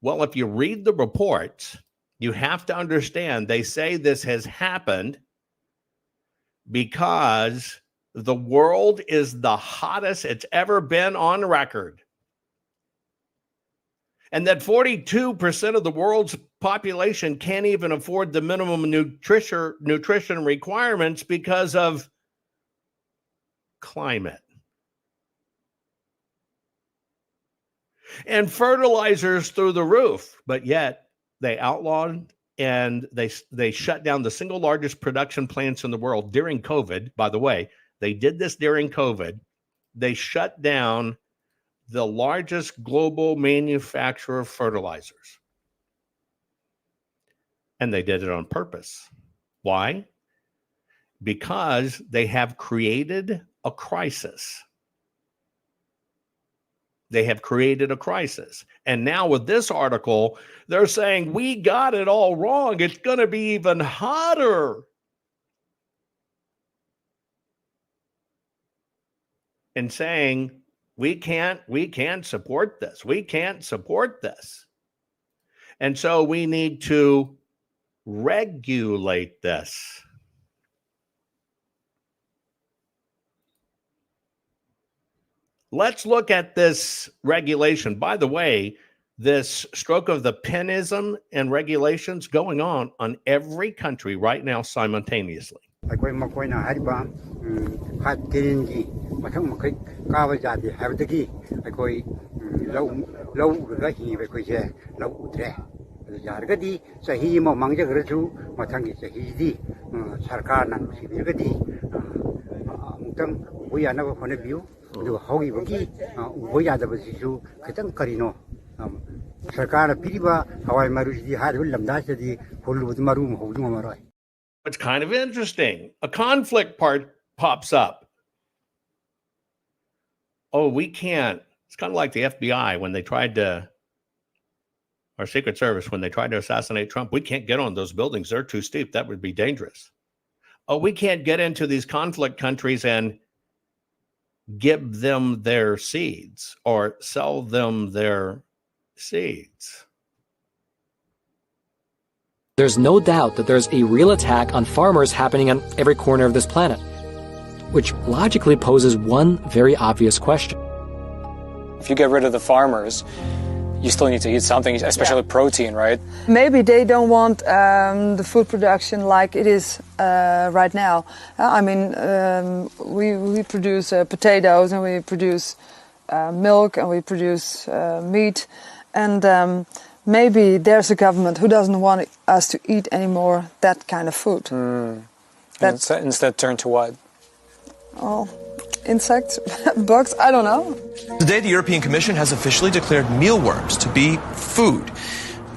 Well, if you read the reports, you have to understand they say this has happened because the world is the hottest it's ever been on record. And that 42% of the world's population can't even afford the minimum nutrition requirements because of climate. And fertilizers through the roof, but yet they outlawed and they shut down the single largest production plants in the world during COVID. By the way, they did this during COVID. They shut down the largest global manufacturer of fertilizers. And they did it on purpose. Why? Because they have created a crisis. They have created a crisis. And now with this article, they're saying, we got it all wrong. It's going to be even hotter. And saying, we can't support this. We can't support this. And so we need to regulate this. Let's look at this regulation. By the way, this stroke of the penism and regulations going on every country right now simultaneously. It's kind of interesting. A conflict part pops up. Oh, we can't. It's kind of like the FBI when they tried to, our Secret Service, when they tried to assassinate Trump. We can't get on those buildings. They're too steep. That would be dangerous. Oh, we can't get into these conflict countries and give them their seeds or sell them their seeds. There's no doubt that there's a real attack on farmers happening on every corner of this planet, which logically poses one very obvious question. If you get rid of the farmers, you still need to eat something, especially protein, right? Maybe they don't want the food production like it is right now. I mean, we produce potatoes, and we produce milk, and we produce meat, and maybe there's a government who doesn't want us to eat anymore that kind of food. Instead turn to what? Oh, insects, bugs, I don't know. Today, the European Commission has officially declared mealworms to be food.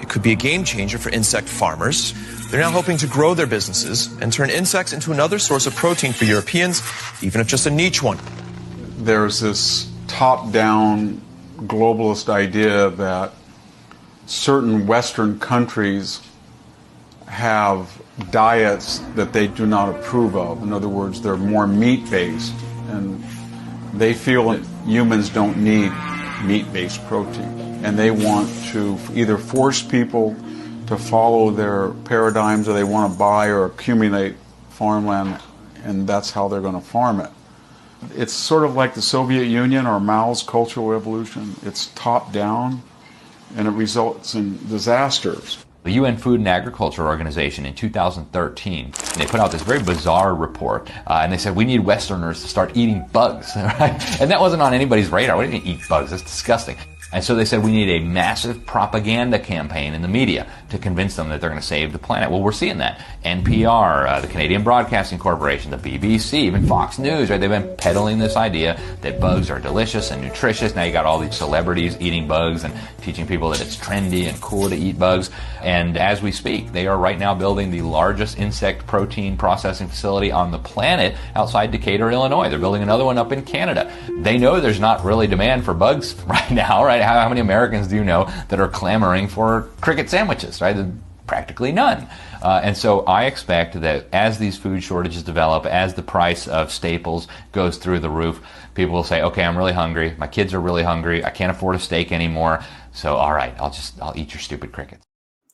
It could be a game changer for insect farmers. They're now hoping to grow their businesses and turn insects into another source of protein for Europeans, even if just a niche one. There's this top-down globalist idea that certain Western countries have diets that they do not approve of. In other words, they're more meat-based, and they feel that humans don't need meat-based protein. And they want to either force people to follow their paradigms, or they want to buy or accumulate farmland, and that's how they're going to farm it. It's sort of like the Soviet Union or Mao's Cultural Revolution. It's top-down, and it results in disasters. The UN Food and Agriculture Organization in 2013, they put out this very bizarre report, and they said we need Westerners to start eating bugs, right? And that wasn't on anybody's radar. We didn't eat bugs. That's disgusting. And so they said we need a massive propaganda campaign in the media to convince them that they're going to save the planet. Well, we're seeing that. NPR, the Canadian Broadcasting Corporation, the BBC, even Fox News, right? They've been peddling this idea that bugs are delicious and nutritious. Now you got all these celebrities eating bugs and teaching people that it's trendy and cool to eat bugs. And as we speak, they are right now building the largest insect protein processing facility on the planet outside Decatur, Illinois. They're building another one up in Canada. They know there's not really demand for bugs right now, right? How many Americans do you know that are clamoring for cricket sandwiches, right? Practically none. And so I expect that as these food shortages develop, as the price of staples goes through the roof, people will say, okay, I'm really hungry. My kids are really hungry. I can't afford a steak anymore. So, all right, I'll eat your stupid crickets.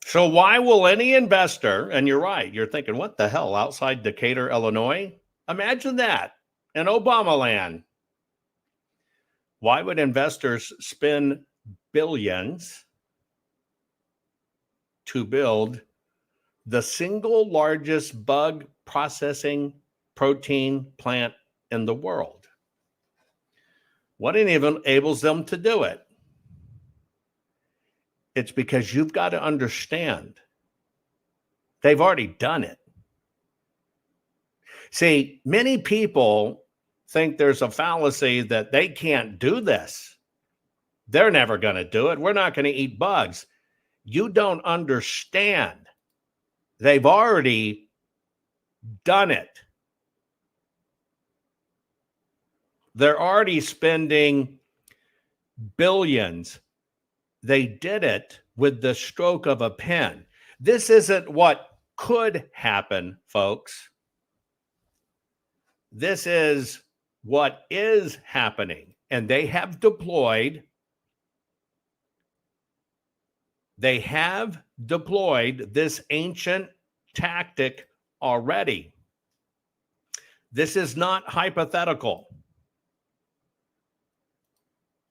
So why will any investor, and you're right, you're thinking, what the hell, outside Decatur, Illinois? Imagine that in Obama land. Why would investors spend billions to build the single largest bug processing protein plant in the world? What enables them to do it? It's because you've got to understand they've already done it. See, many people think there's a fallacy that they can't do this. They're never going to do it. We're not going to eat bugs. You don't understand. They've already done it. They're already spending billions. They did it with the stroke of a pen. This isn't what could happen, folks. This is what is happening. And they have deployed this ancient tactic already. This is not hypothetical.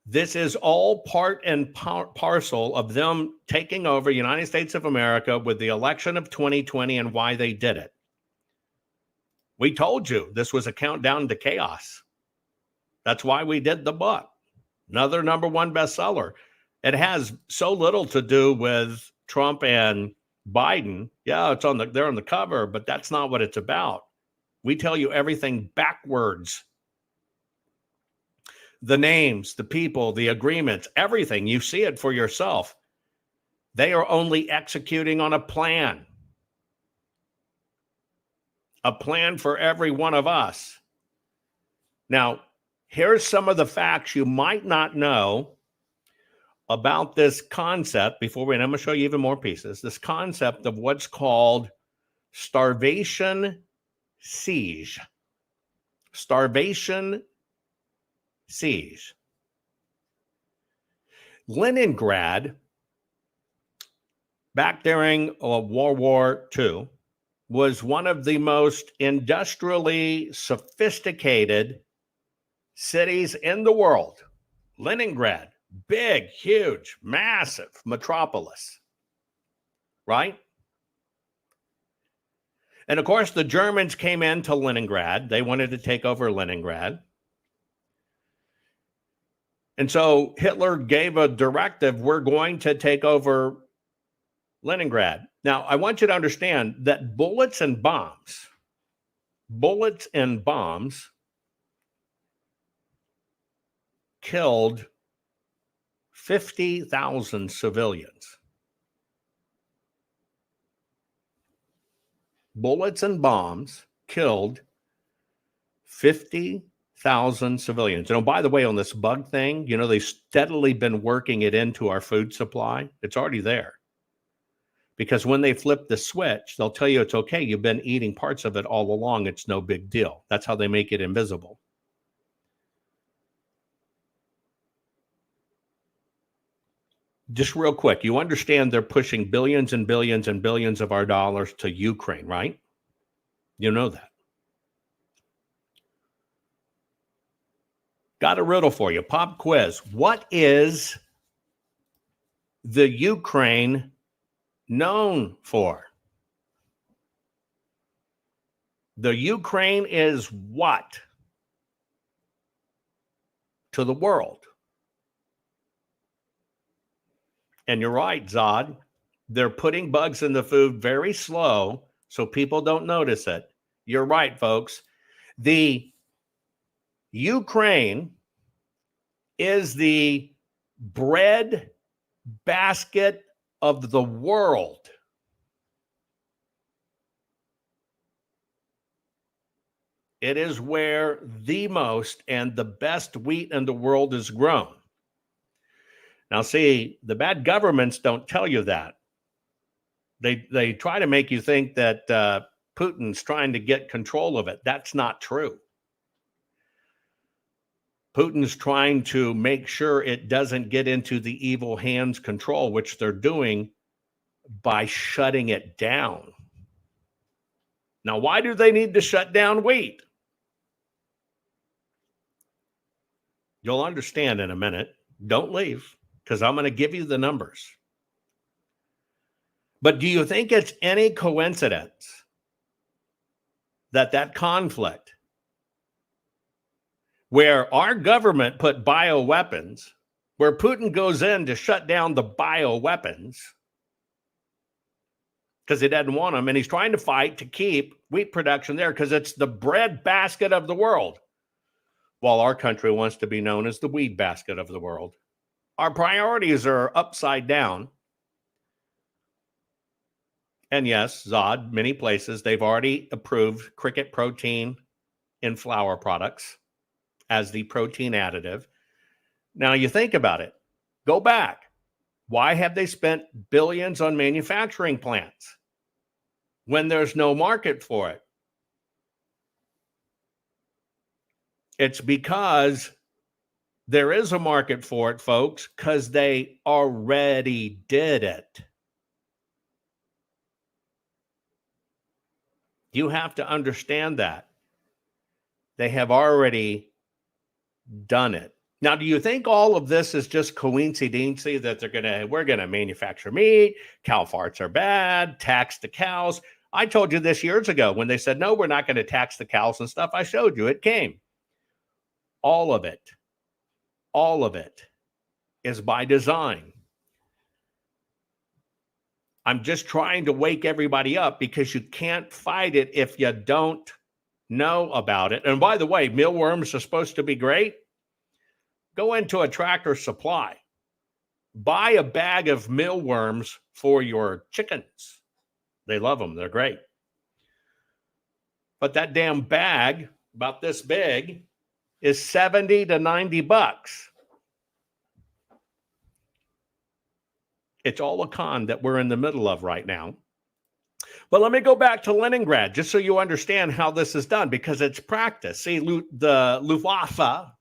This is all part and parcel of them taking over United States of America with the election of 2020 and why they did it. We told you this was a countdown to chaos. That's why we did the book. Another #1 bestseller. It has so little to do with Trump and Biden. Yeah, they're on the cover, but that's not what it's about. We tell you everything backwards. The names, the people, the agreements, everything. You see it for yourself. They are only executing on a plan. A plan for every one of us. Now, here's some of the facts you might not know about this concept before I'm going to show you even more pieces. This concept of what's called starvation siege. Starvation siege. Leningrad, back during World War II, was one of the most industrially sophisticated cities in the world. Leningrad, big, huge, massive metropolis, right? And of course, the Germans came into Leningrad. They wanted to take over Leningrad. And so Hitler gave a directive, we're going to take over Leningrad. Now, I want you to understand that bullets and bombs killed 50,000 civilians. Bullets and bombs killed 50,000 civilians. And by the way, on this bug thing, they've steadily been working it into our food supply. It's already there. Because when they flip the switch, they'll tell you it's okay. You've been eating parts of it all along. It's no big deal. That's how they make it invisible. Just real quick, you understand they're pushing billions and billions and billions of our dollars to Ukraine, right? You know that. Got a riddle for you. Pop quiz. What is the Ukraine known for? The Ukraine is what to the world? And you're right, Zod. They're putting bugs in the food very slow so people don't notice it. You're right, folks. The Ukraine is the bread basket of the world. It is where the most and the best wheat in the world is grown. Now, see, the bad governments don't tell you that. They try to make you think that Putin's trying to get control of it. That's not true. Putin's trying to make sure it doesn't get into the evil hands control, which they're doing by shutting it down. Now, why do they need to shut down wheat? You'll understand in a minute. Don't leave, because I'm going to give you the numbers. But do you think it's any coincidence that that conflict, where our government put bioweapons, where Putin goes in to shut down the bioweapons because he doesn't want them, and he's trying to fight to keep wheat production there because it's the bread basket of the world, while our country wants to be known as the weed basket of the world. Our priorities are upside down. And yes, Zod, many places, they've already approved cricket protein in flour products as the protein additive. Now you think about it. Go back. Why have they spent billions on manufacturing plants when there's no market for it? It's because there is a market for it, folks, because they already did it. You have to understand that. They have already done it. Now, do you think all of this is just coincidence that we're gonna manufacture meat, cow farts are bad, tax the cows? I told you this years ago when they said, no, we're not going to tax the cows and stuff. I showed you it came. All of it is by design. I'm just trying to wake everybody up because you can't fight it if you don't know about it. And by the way, mealworms are supposed to be great. Go into a Tractor Supply. Buy a bag of mealworms for your chickens. They love them. They're great. But that damn bag, about this big, is $70 to $90. It's all a con that we're in the middle of right now. But let me go back to Leningrad, just so you understand how this is done, because it's practice. See, the Luftwaffe,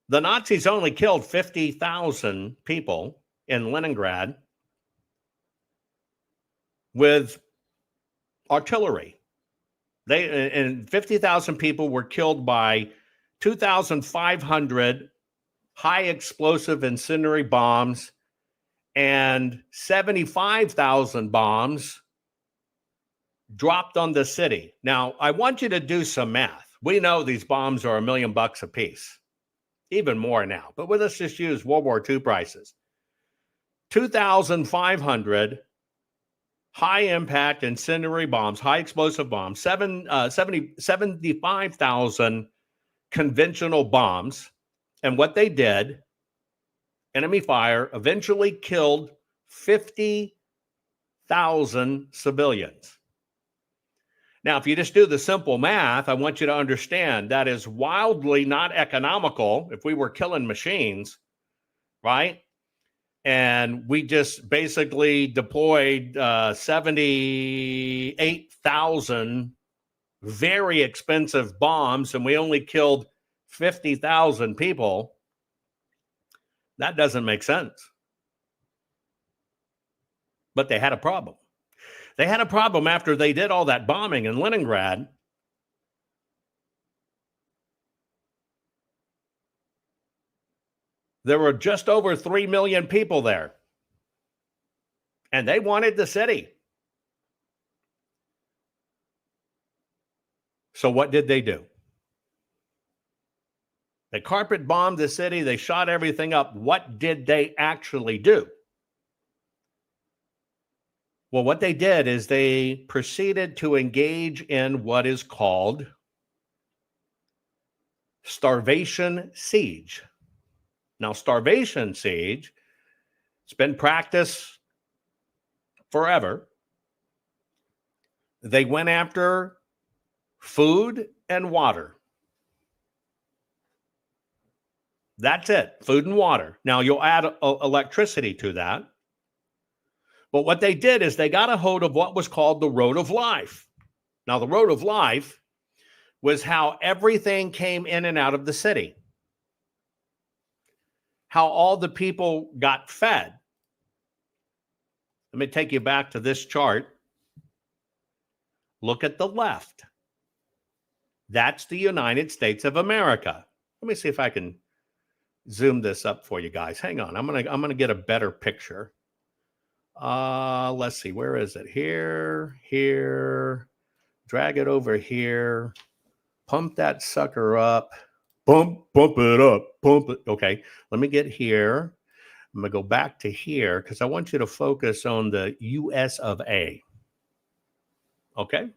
the Nazis only killed 50,000 people in Leningrad with artillery. And 50,000 people were killed by 2,500 high explosive incendiary bombs and 75,000 bombs dropped on the city. Now, I want you to do some math. We know these bombs are $1 million a piece, even more now. But let's just use World War II prices. 2,500 high-impact incendiary bombs, high explosive bombs, 75,000 conventional bombs. And what they did, enemy fire, eventually killed 50,000 civilians. Now, if you just do the simple math, I want you to understand that is wildly not economical if we were killing machines, right? And we just basically deployed 78,000 very expensive bombs, and we only killed 50,000 people. That doesn't make sense. But they had a problem. They had a problem after they did all that bombing in Leningrad. There were just over 3 million people there. And they wanted the city. So what did they do? They carpet bombed the city. They shot everything up. What did they actually do? Well, what they did is they proceeded to engage in what is called starvation siege. Now, starvation siege, it's been practiced forever. They went after food and water. That's it, food and water. Now, you'll add electricity to that. But what they did is they got a hold of what was called the road of life. Now, the road of life was how everything came in and out of the city, how all the people got fed. Let me take you back to this chart. Look at the left. That's the United States of America. Let me see if I can zoom this up for you guys. Hang on. I'm gonna get a better picture. Let's see. Where is it? Here. Drag it over here. Pump that sucker up. Pump it up. Pump it. Okay. Let me get here. I'm gonna go back to here because I want you to focus on the US of A. Okay.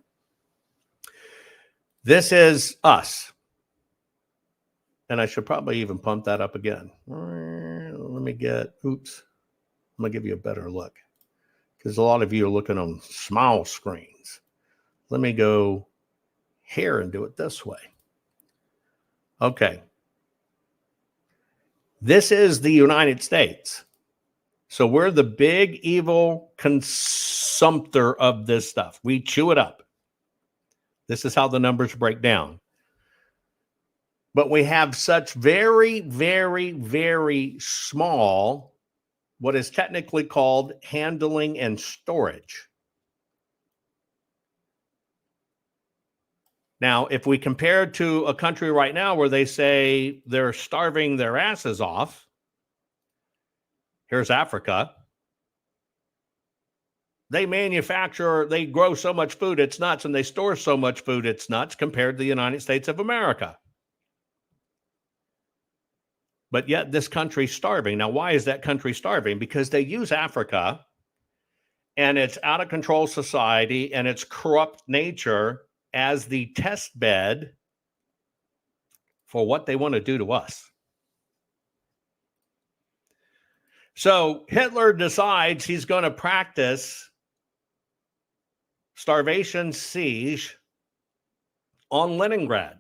This is us. And I should probably even pump that up again. Let me get, oops. I'm going to give you a better look because a lot of you are looking on small screens. Let me go here and do it this way. Okay. This is the United States. So we're the big evil consumptor of this stuff. We chew it up. This is how the numbers break down. But we have such very, very, very small, what is technically called handling and storage. Now, if we compare to a country right now where they say they're starving their asses off, here's Africa. They grow so much food, it's nuts, and they store so much food, it's nuts, compared to the United States of America. But yet this country's starving. Now, why is that country starving? Because they use Africa and its out of control society and its corrupt nature as the test bed for what they want to do to us. So Hitler decides he's going to practice starvation siege on Leningrad.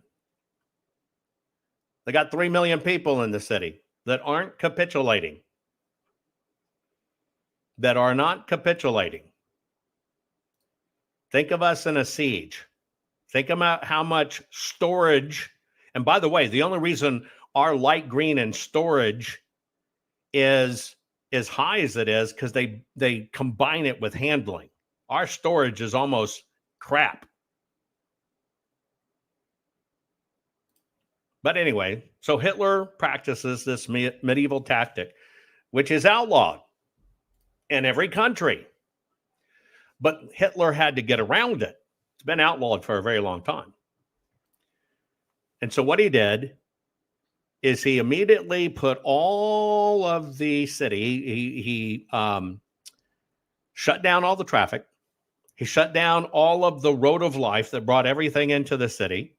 They got 3 million people in the city that aren't capitulating, that are not capitulating. Think of us in a siege. Think about how much storage. And by the way, the only reason our light green and storage is as high as it is because they combine it with handling. Our storage is almost crap. But anyway, so Hitler practices this medieval tactic, which is outlawed in every country. But Hitler had to get around it. It's been outlawed for a very long time. And so what he did is he immediately put all of the city, he shut down all the traffic. He shut down all of the road of life that brought everything into the city.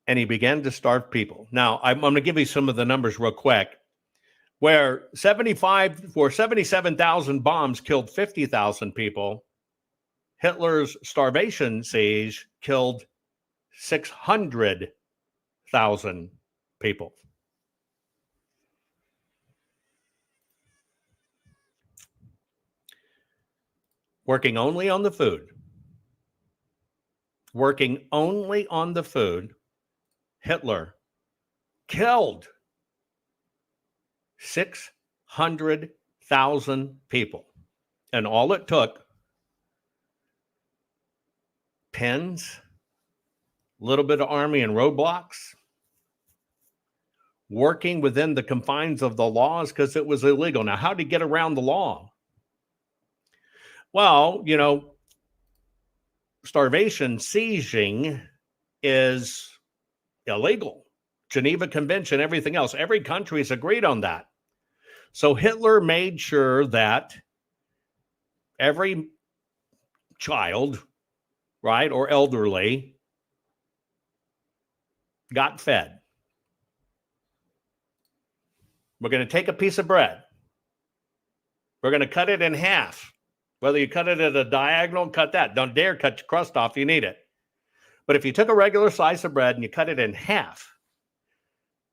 And he began to starve people. Now, I'm going to give you some of the numbers real quick. Where 77,000 bombs killed 50,000 people, Hitler's starvation siege killed 600,000 people. Working only on the food. Working only on the food. Hitler killed 600,000 people. And all it took, pens, a little bit of army and roadblocks, working within the confines of the laws because it was illegal. Now, how did he get around the law? Well, starvation sieging is illegal. Geneva Convention, everything else. Every country's agreed on that. So Hitler made sure that every child, right, or elderly got fed. We're going to take a piece of bread. We're going to cut it in half. Whether you cut it at a diagonal, cut that. Don't dare cut your crust off. You need it. But if you took a regular slice of bread and you cut it in half,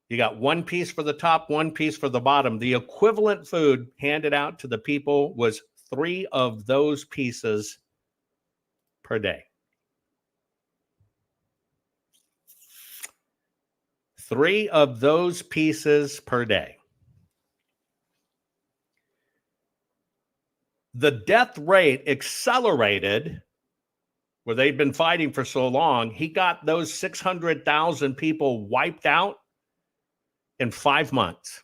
you got one piece for the top, one piece for the bottom. The equivalent food handed out to the people was 3 of those pieces per day. 3 of those pieces per day. The death rate accelerated where they'd been fighting for so long. He got those 600,000 people wiped out in 5 months.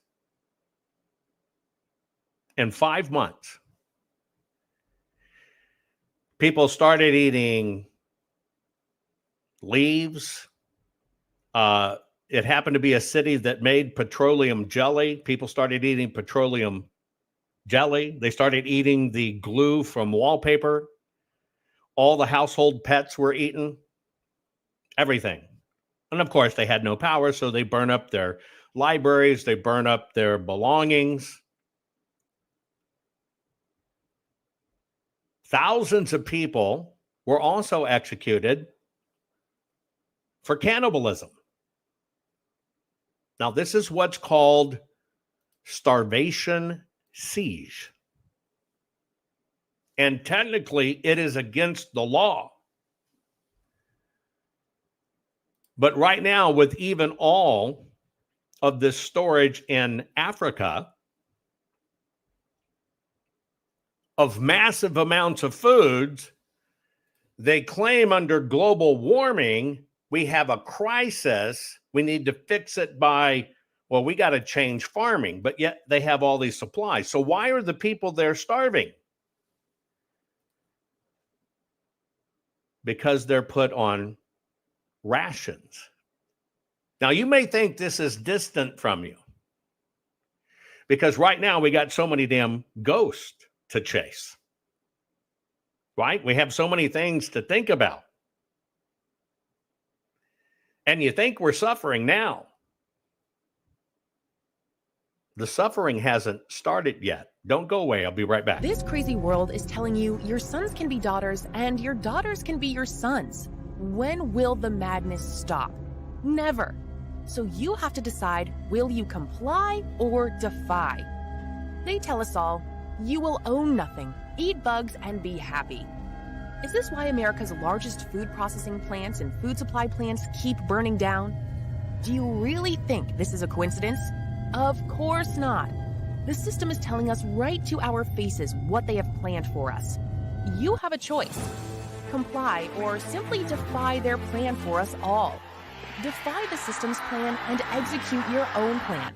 In 5 months. People started eating leaves. It happened to be a city that made petroleum jelly. People started eating petroleum jelly. They started eating the glue from wallpaper. All the household pets were eaten. Everything. And of course, they had no power, so they burn up their libraries. They burn up their belongings. Thousands of people were also executed for cannibalism. Now, this is what's called starvation siege. And technically, it is against the law. But right now, with even all of this storage in Africa of massive amounts of foods, they claim under global warming, we have a crisis. We need to fix it by, well, we got to change farming, but yet they have all these supplies. So why are the people there starving? Because they're put on rations. Now, you may think this is distant from you because right now we got so many damn ghosts to chase, right? We have so many things to think about. And you think we're suffering now. The suffering hasn't started yet. Don't go away. I'll be right back. This crazy world is telling you your sons can be daughters and your daughters can be your sons. When will the madness stop? Never. So you have to decide, will you comply or defy? They tell us all, you will own nothing, eat bugs, and be happy. Is this why America's largest food processing plants and food supply plants keep burning down? Do you really think this is a coincidence? Of course not. The system is telling us right to our faces what they have planned for us. You have a choice. Comply or simply defy their plan for us all. Defy the system's plan and execute your own plan.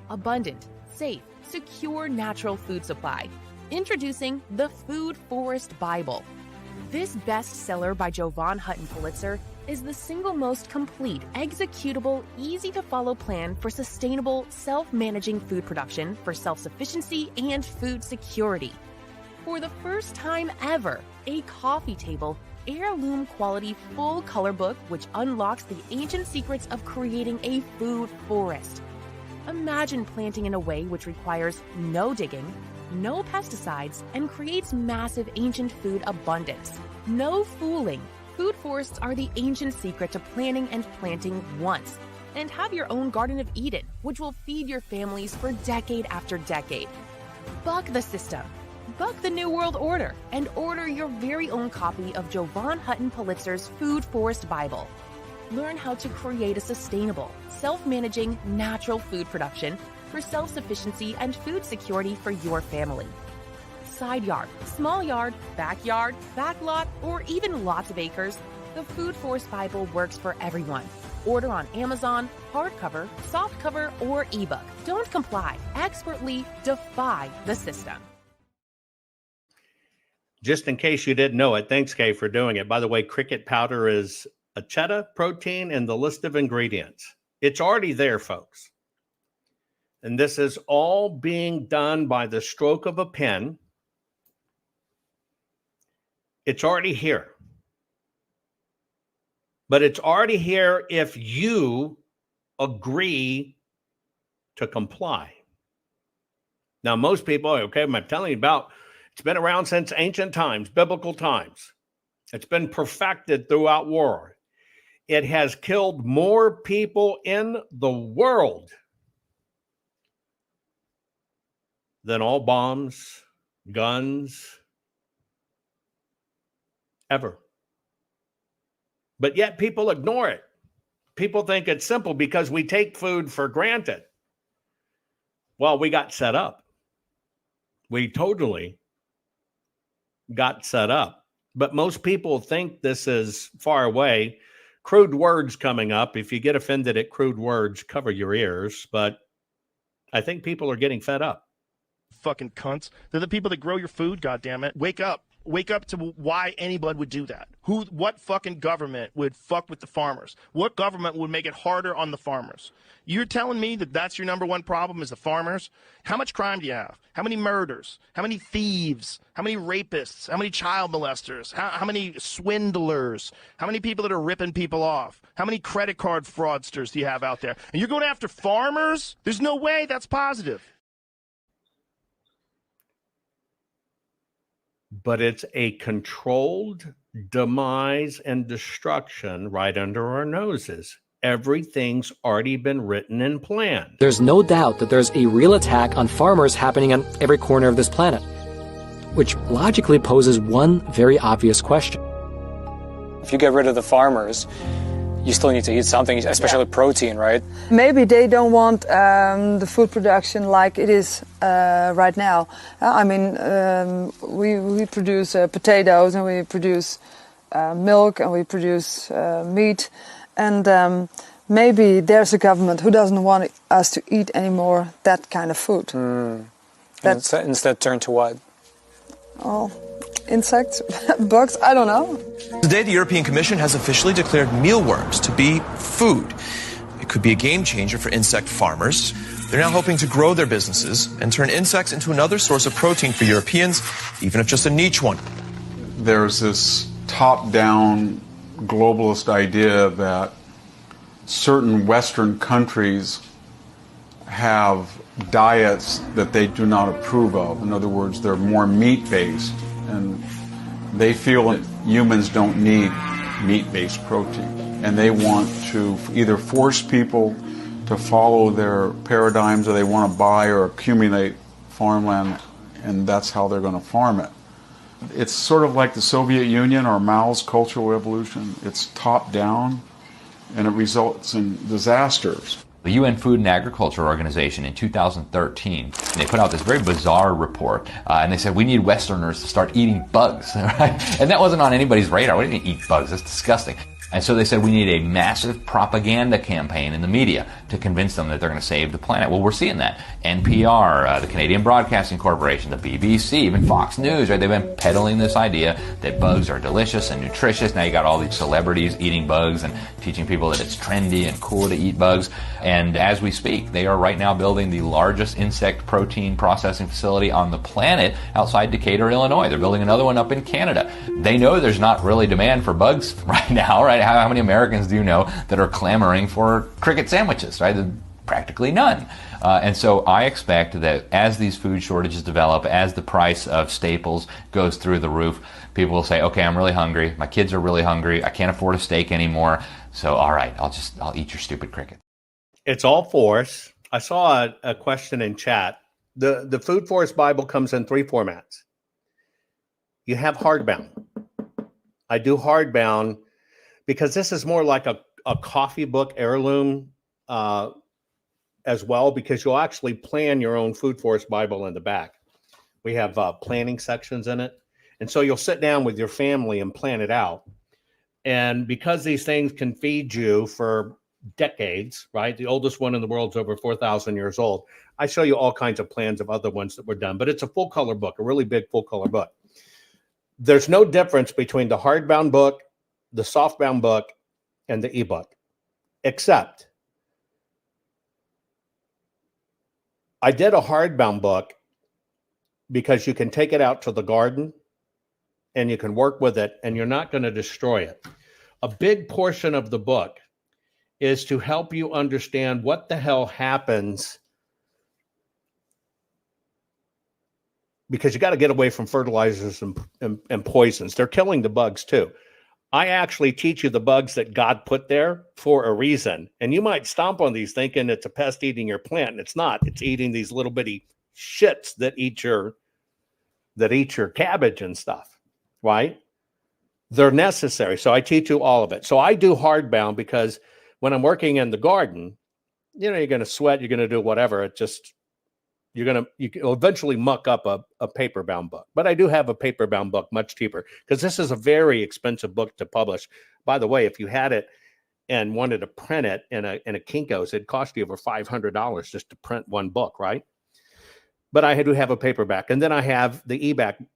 Abundant, safe, secure natural food supply. Introducing the Food Forest Bible. This bestseller by Jovan Hutton Pulitzer is the single most complete, executable, easy-to-follow plan for sustainable, self-managing food production for self-sufficiency and food security. For the first time ever, a coffee table, heirloom quality full color book which unlocks the ancient secrets of creating a food forest. Imagine planting in a way which requires no digging, no pesticides, and creates massive ancient food abundance. No fooling. Food forests are the ancient secret to planning and planting once. And have your own Garden of Eden, which will feed your families for decade after decade. Buck the system. Buck the New World Order and order your very own copy of Jovan Hutton Pulitzer's Food Forest Bible. Learn how to create a sustainable, self-managing, natural food production for self-sufficiency and food security for your family. Side yard, small yard, backyard, backlot, or even lots of acres, the Food Forest Bible works for everyone. Order on Amazon, hardcover, softcover, or ebook. Don't comply. Expertly defy the system. Just in case you didn't know it, thanks, Kay, for doing it. By the way, cricket powder is cheddar protein and the list of ingredients. It's already there, folks. And this is all being done by the stroke of a pen. It's already here. But it's already here if you agree to comply. Now, most people, okay, I'm telling you about, it's been around since ancient times, biblical times. It's been perfected throughout war. It has killed more people in the world than all bombs, guns, ever. But yet people ignore it. People think it's simple because we take food for granted. Well, we got set up. We totally got set up. But most people think this is far away. Crude words coming up. If you get offended at crude words, cover your ears. But I think people are getting fed up. Fucking cunts. They're the people that grow your food, goddammit. Wake up. Wake up to why anybody would do that. What fucking government would fuck with the farmers? What government would make it harder on the farmers? You're telling me that that's your number one problem is the farmers? How much crime do you have? How many murders? How many thieves? How many rapists? How many child molesters? How many swindlers? How many people that are ripping people off? How many credit card fraudsters do you have out there? And you're going after farmers? There's no way that's positive. But it's a controlled demise and destruction right under our noses. Everything's already been written and planned. There's no doubt that there's a real attack on farmers happening on every corner of this planet, which logically poses one very obvious question. If you get rid of the farmers, you still need to eat something, especially protein, right? Maybe they don't want the food production like it is right now. We produce potatoes and we produce milk and we produce meat. And maybe there's a government who doesn't want us to eat anymore that kind of food. Instead turn to what? Oh, insects, bugs, I don't know. Today, the European Commission has officially declared mealworms to be food. It could be a game changer for insect farmers. They're now hoping to grow their businesses and turn insects into another source of protein for Europeans, even if just a niche one. There's this top-down globalist idea that certain Western countries have diets that they do not approve of. In other words, they're more meat-based, and they feel that humans don't need meat-based protein. And they want to either force people to follow their paradigms, or they want to buy or accumulate farmland, and that's how they're going to farm it. It's sort of like the Soviet Union or Mao's Cultural Revolution. It's top-down, and it results in disasters. The UN Food and Agriculture Organization in 2013, they put out this very bizarre report, and they said we need Westerners to start eating bugs, right? And that wasn't on anybody's radar. We didn't eat bugs. That's disgusting. And so they said we need a massive propaganda campaign in the media to convince them that they're going to save the planet. Well, we're seeing that. NPR, the Canadian Broadcasting Corporation, the BBC, even Fox News, right? They've been peddling this idea that bugs are delicious and nutritious. Now you got all these celebrities eating bugs and teaching people that it's trendy and cool to eat bugs. And as we speak, they are right now building the largest insect protein processing facility on the planet outside Decatur, Illinois. They're building another one up in Canada. They know there's not really demand for bugs right now, right? How many Americans do you know that are clamoring for cricket sandwiches, right? Practically none. And so I expect that as these food shortages develop, as the price of staples goes through the roof, people will say, okay, I'm really hungry. My kids are really hungry. I can't afford a steak anymore. So, all right, I'll eat your stupid cricket. It's all force. I saw a question in chat. The Food Force Bible comes in 3 formats. You have hardbound. I do hardbound because this is more like a coffee book heirloom as well, because you'll actually plan your own Food Force Bible in the back. We have planning sections in it. And so you'll sit down with your family and plan it out. And because these things can feed you for decades, right? The oldest one in the world is over 4,000 years old. I show you all kinds of plans of other ones that were done, but it's a full color book, a really big full color book. There's no difference between the hardbound book, the softbound book, and the ebook. Except I did a hardbound book because you can take it out to the garden and you can work with it and you're not going to destroy it. A big portion of the book is to help you understand what the hell happens, because you got to get away from fertilizers and poisons. They're killing the bugs too. I actually teach you the bugs that God put there for a reason. And you might stomp on these thinking it's a pest eating your plant, and it's not. It's eating these little bitty shits that eat your cabbage and stuff, right? They're necessary. So I teach you all of it. So I do hardbound because when I'm working in the garden, you know, you're going to sweat, you're going to do whatever. It just, you'll eventually muck up a paper-bound book. But I do have a paper-bound book, much cheaper, because this is a very expensive book to publish. By the way, if you had it and wanted to print it in a Kinko's, it'd cost you over $500 just to print one book, right? But I do have a paperback. And then I have the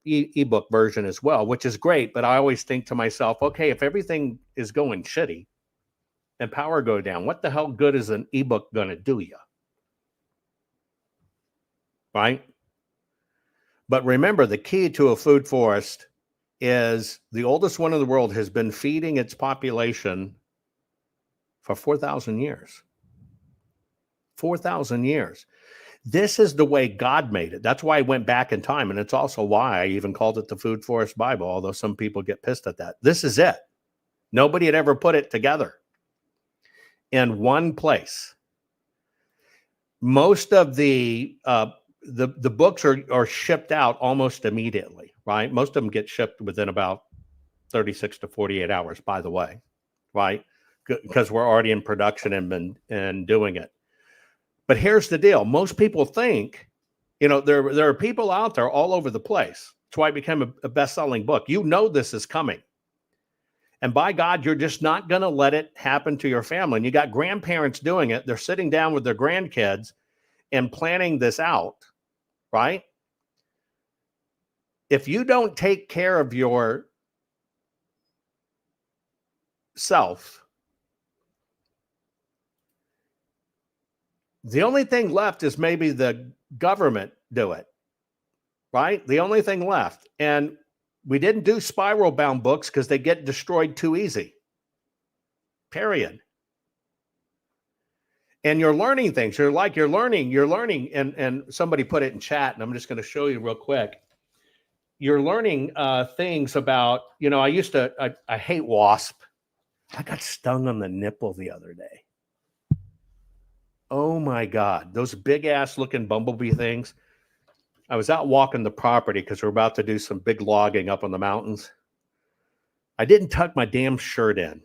ebook version as well, which is great. But I always think to myself, okay, if everything is going shitty and power go down, what the hell good is an ebook going to do you? Right? But remember, the key to a food forest is the oldest one in the world has been feeding its population for 4,000 years. 4,000 years. This is the way God made it. That's why I went back in time. And it's also why I even called it the Food Forest Bible, although some people get pissed at that. This is it. Nobody had ever put it together in one place. Most of the books are shipped out almost immediately, right? Most of them get shipped within about 36 to 48 hours, by the way, right? Because we're already in production and doing it. But here's the deal. Most people think, you know, there are people out there all over the place. That's why it became a best-selling book. You know this is coming. And by God, you're just not going to let it happen to your family. And you got grandparents doing it. They're sitting down with their grandkids and planning this out, right? If you don't take care of your self, the only thing left is maybe the government do it, right? The only thing left. And we didn't do spiral bound books because they get destroyed too easy. Period. And you're learning things. You're learning. And somebody put it in chat, and I'm just going to show you real quick. You're learning things about, you know, I hate wasp. I got stung on the nipple the other day. Oh my God, those big ass looking bumblebee things. I was out walking the property because we're about to do some big logging up on the mountains. I didn't tuck my damn shirt in.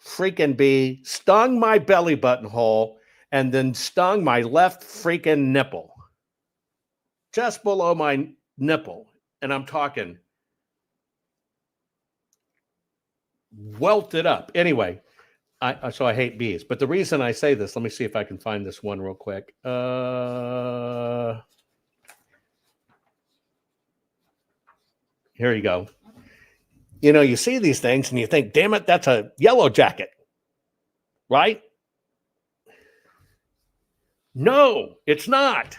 Freaking bee stung my belly button hole and then stung my left freaking nipple. Just below my nipple. And I'm talking welted up. Anyway. So I hate bees. But the reason I say this, let me see if I can find this one real quick. Here you go. You know, you see these things and you think, damn it, that's a yellow jacket, right? No, it's not.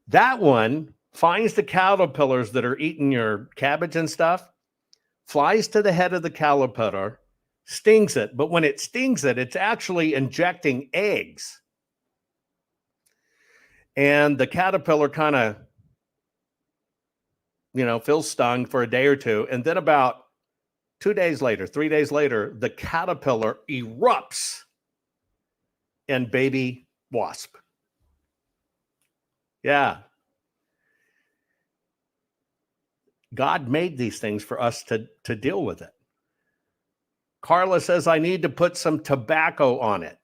That one finds the caterpillars that are eating your cabbage and stuff, flies to the head of the caterpillar, stings it. But when it stings it, it's actually injecting eggs. And the caterpillar kind of, you know, feels stung for a day or two. And then about 2 days later, 3 days later, the caterpillar erupts in baby wasp. Yeah. God made these things for us to deal with it. Carla says, I need to put some tobacco on it.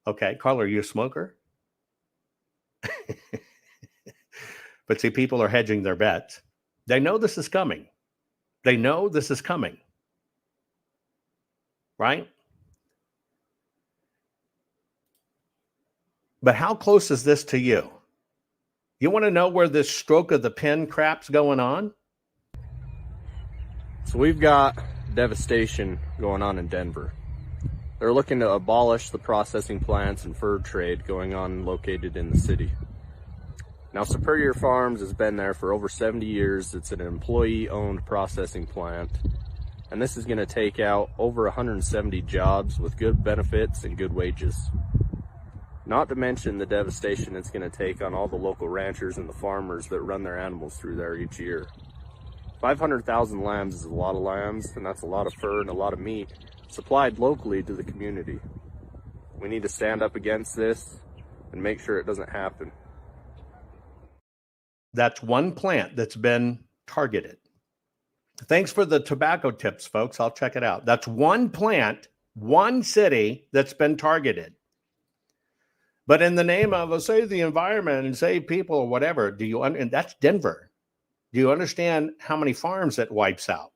Okay, Carla, are you a smoker? But see, people are hedging their bets. They know this is coming. They know this is coming. Right? But how close is this to you? You want to know where this stroke of the pen crap's going on? So we've got devastation going on in Denver. They're looking to abolish the processing plants and fur trade going on located in the city. Now, Superior Farms has been there for over 70 years. It's an employee-owned processing plant, and this is going to take out over 170 jobs with good benefits and good wages. Not to mention the devastation it's going to take on all the local ranchers and the farmers that run their animals through there each year. 500,000 lambs is a lot of lambs, and that's a lot of fur and a lot of meat supplied locally to the community. We need to stand up against this and make sure it doesn't happen. That's one plant that's been targeted. Thanks for the tobacco tips, folks. I'll check it out. That's one plant, one city that's been targeted. But in the name of save the environment and save people or whatever, and that's Denver. Do you understand how many farms it wipes out?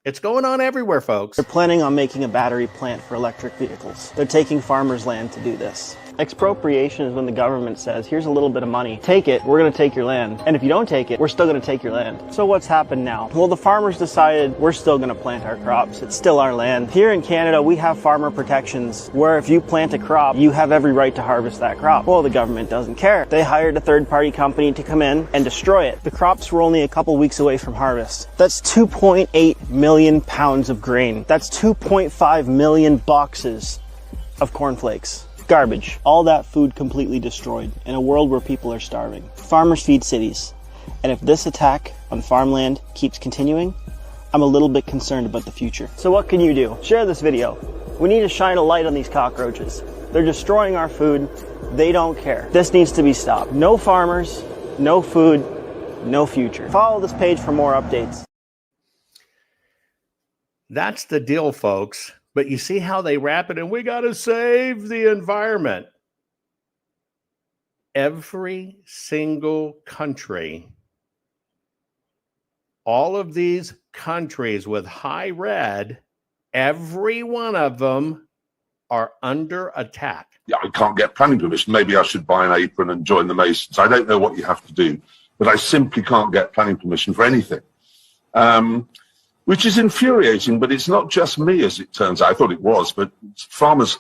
It's going on everywhere, folks. They're planning on making a battery plant for electric vehicles. They're taking farmers' land to do this. Expropriation is when the government says, here's a little bit of money, take it, we're going to take your land. And if you don't take it, we're still going to take your land. So what's happened now? Well, the farmers decided we're still going to plant our crops. It's still our land. Here in Canada, we have farmer protections where if you plant a crop, you have every right to harvest that crop. Well, the government doesn't care. They hired a third-party company to come in and destroy it. The crops were only a couple weeks away from harvest. That's 2.8 million pounds of grain. That's 2.5 million boxes of cornflakes. Garbage. All that food completely destroyed in a world where people are starving. Farmers feed cities. And if this attack on farmland keeps continuing, I'm a little bit concerned about the future. So what can you do? Share this video. We need to shine a light on these cockroaches. They're destroying our food. They don't care. This needs to be stopped. No farmers, no food, no future. Follow this page for more updates. That's the deal, folks. But you see how they wrap it in, we got to save the environment. Every single country, all of these countries with high red, every one of them are under attack. Yeah, I can't get planning permission. Maybe I should buy an apron and join the Masons. I don't know what you have to do, but I simply can't get planning permission for anything. Which is infuriating, but it's not just me, as it turns out. I thought it was, but farmers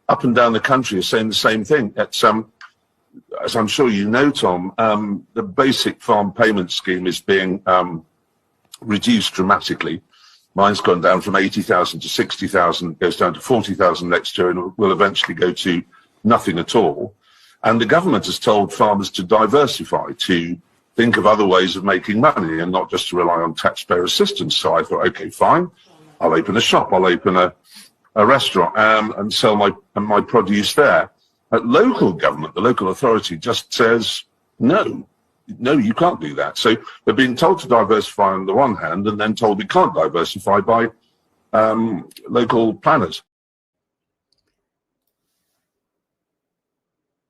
up and down the country are saying the same thing. It's, as I'm sure you know, Tom, the basic farm payment scheme is being reduced dramatically. Mine's gone down from 80,000 to 60,000, goes down to 40,000 next year, and will eventually go to nothing at all. And the government has told farmers to diversify, to think of other ways of making money and not just to rely on taxpayer assistance. So I thought, okay, fine, I'll open a shop, I'll open a restaurant and sell my produce there. At local government, the local authority just says, no, you can't do that. So they're being told to diversify on the one hand and then told we can't diversify by local planners.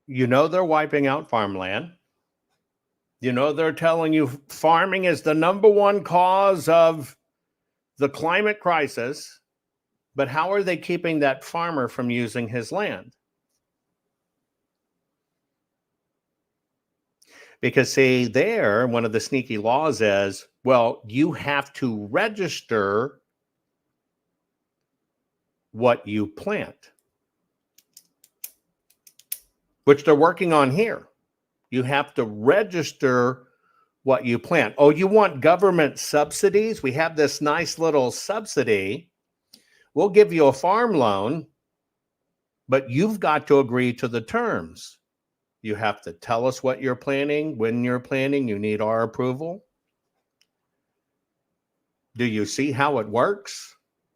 You know they're wiping out farmland. You know, they're telling you farming is the #1 cause of the climate crisis, but how are they keeping that farmer from using his land? Because, see, there, one of the sneaky laws is, well, you have to register what you plant, which they're working on here. You have to register what you plant. Oh, you want government subsidies? We have this nice little subsidy. We'll give you a farm loan, but you've got to agree to the terms. You have to tell us what you're planting, when you're planting. You need our approval. Do you see how it works?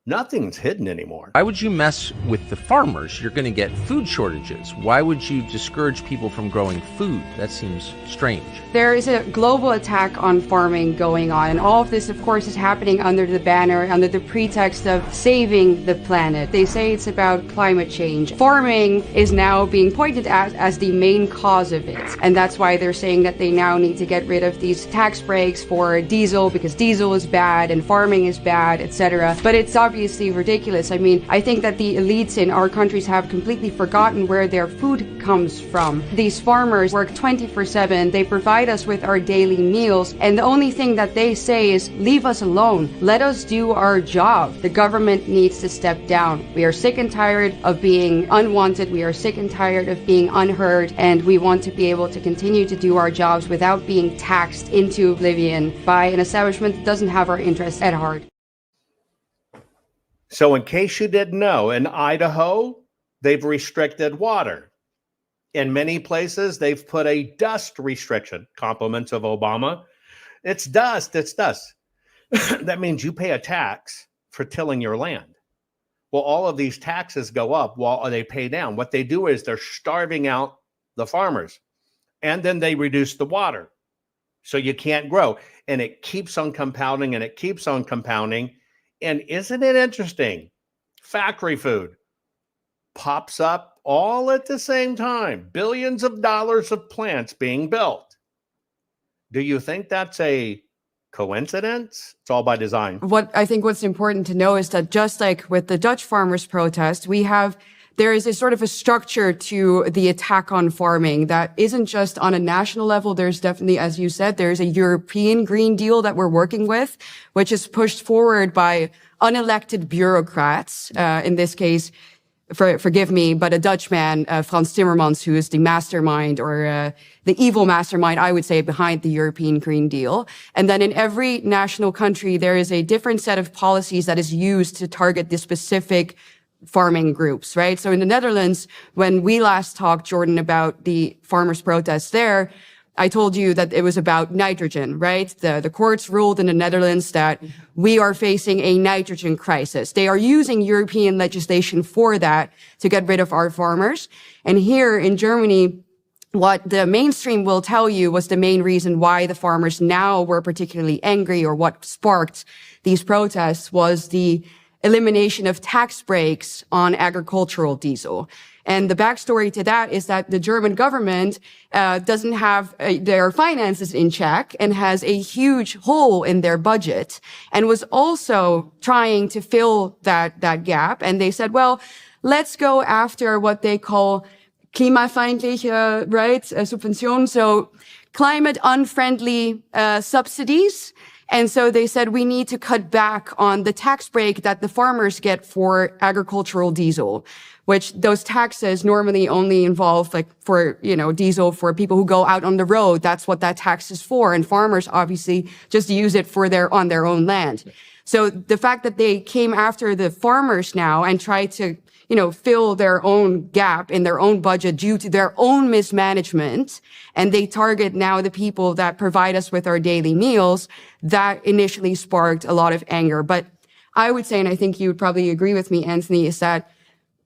Nothing's hidden anymore. Why would you mess with the farmers? You're going to get food shortages. Why would you discourage people from growing food? That seems strange. There is a global attack on farming going on, and all of this, of course, is happening under the banner, under the pretext of saving the planet. They say it's about climate change. Farming is now being pointed at as the main cause of it, and that's why they're saying that they now need to get rid of these tax breaks for diesel, because diesel is bad and farming is bad, etc. But it's obvious obviously ridiculous. I mean, I think that the elites in our countries have completely forgotten where their food comes from. These farmers work 24/7. They provide us with our daily meals. And the only thing that they say is, leave us alone. Let us do our job. The government needs to step down. We are sick and tired of being unwanted. We are sick and tired of being unheard. And we want to be able to continue to do our jobs without being taxed into oblivion by an establishment that doesn't have our interests at heart. So in case you didn't know, in Idaho, they've restricted water. In many places, they've put a dust restriction. Compliments of Obama. It's dust. It's dust. That means you pay a tax for tilling your land. Well, all of these taxes go up while they pay down. What they do is they're starving out the farmers. And then they reduce the water. So you can't grow. And it keeps on compounding and it keeps on compounding. And isn't it interesting? Factory food pops up all at the same time. Billions of dollars of plants being built. Do you think that's a coincidence? It's all by design. What's important to know is that just like with the Dutch farmers' protest, there is a sort of a structure to the attack on farming that isn't just on a national level. There's definitely, as you said, there's a European Green Deal that we're working with, which is pushed forward by unelected bureaucrats. In this case, forgive me, but a Dutchman, Frans Timmermans, who is the mastermind or the evil mastermind, I would say, behind the European Green Deal. And then in every national country, there is a different set of policies that is used to target the specific farming groups, right? So in the Netherlands, when we last talked, Jordan, about the farmers' protests there, I told you that it was about nitrogen, right? The courts ruled in the Netherlands that we are facing a nitrogen crisis. They are using European legislation for that to get rid of our farmers. And here in Germany, what the mainstream will tell you was the main reason why the farmers now were particularly angry, or what sparked these protests, was the elimination of tax breaks on agricultural diesel. And the backstory to that is that the German government doesn't have their finances in check and has a huge hole in their budget, and was also trying to fill that gap. And they said, well, let's go after what they call klimafeindliche, subventionen, so climate unfriendly subsidies. And so they said, we need to cut back on the tax break that the farmers get for agricultural diesel, which those taxes normally only involve diesel for people who go out on the road. That's what that tax is for. And farmers obviously just use it on their own land. So the fact that they came after the farmers now and tried to, fill their own gap in their own budget due to their own mismanagement, and they target now the people that provide us with our daily meals, that initially sparked a lot of anger. But I would say, and I think you would probably agree with me, Anthony, is that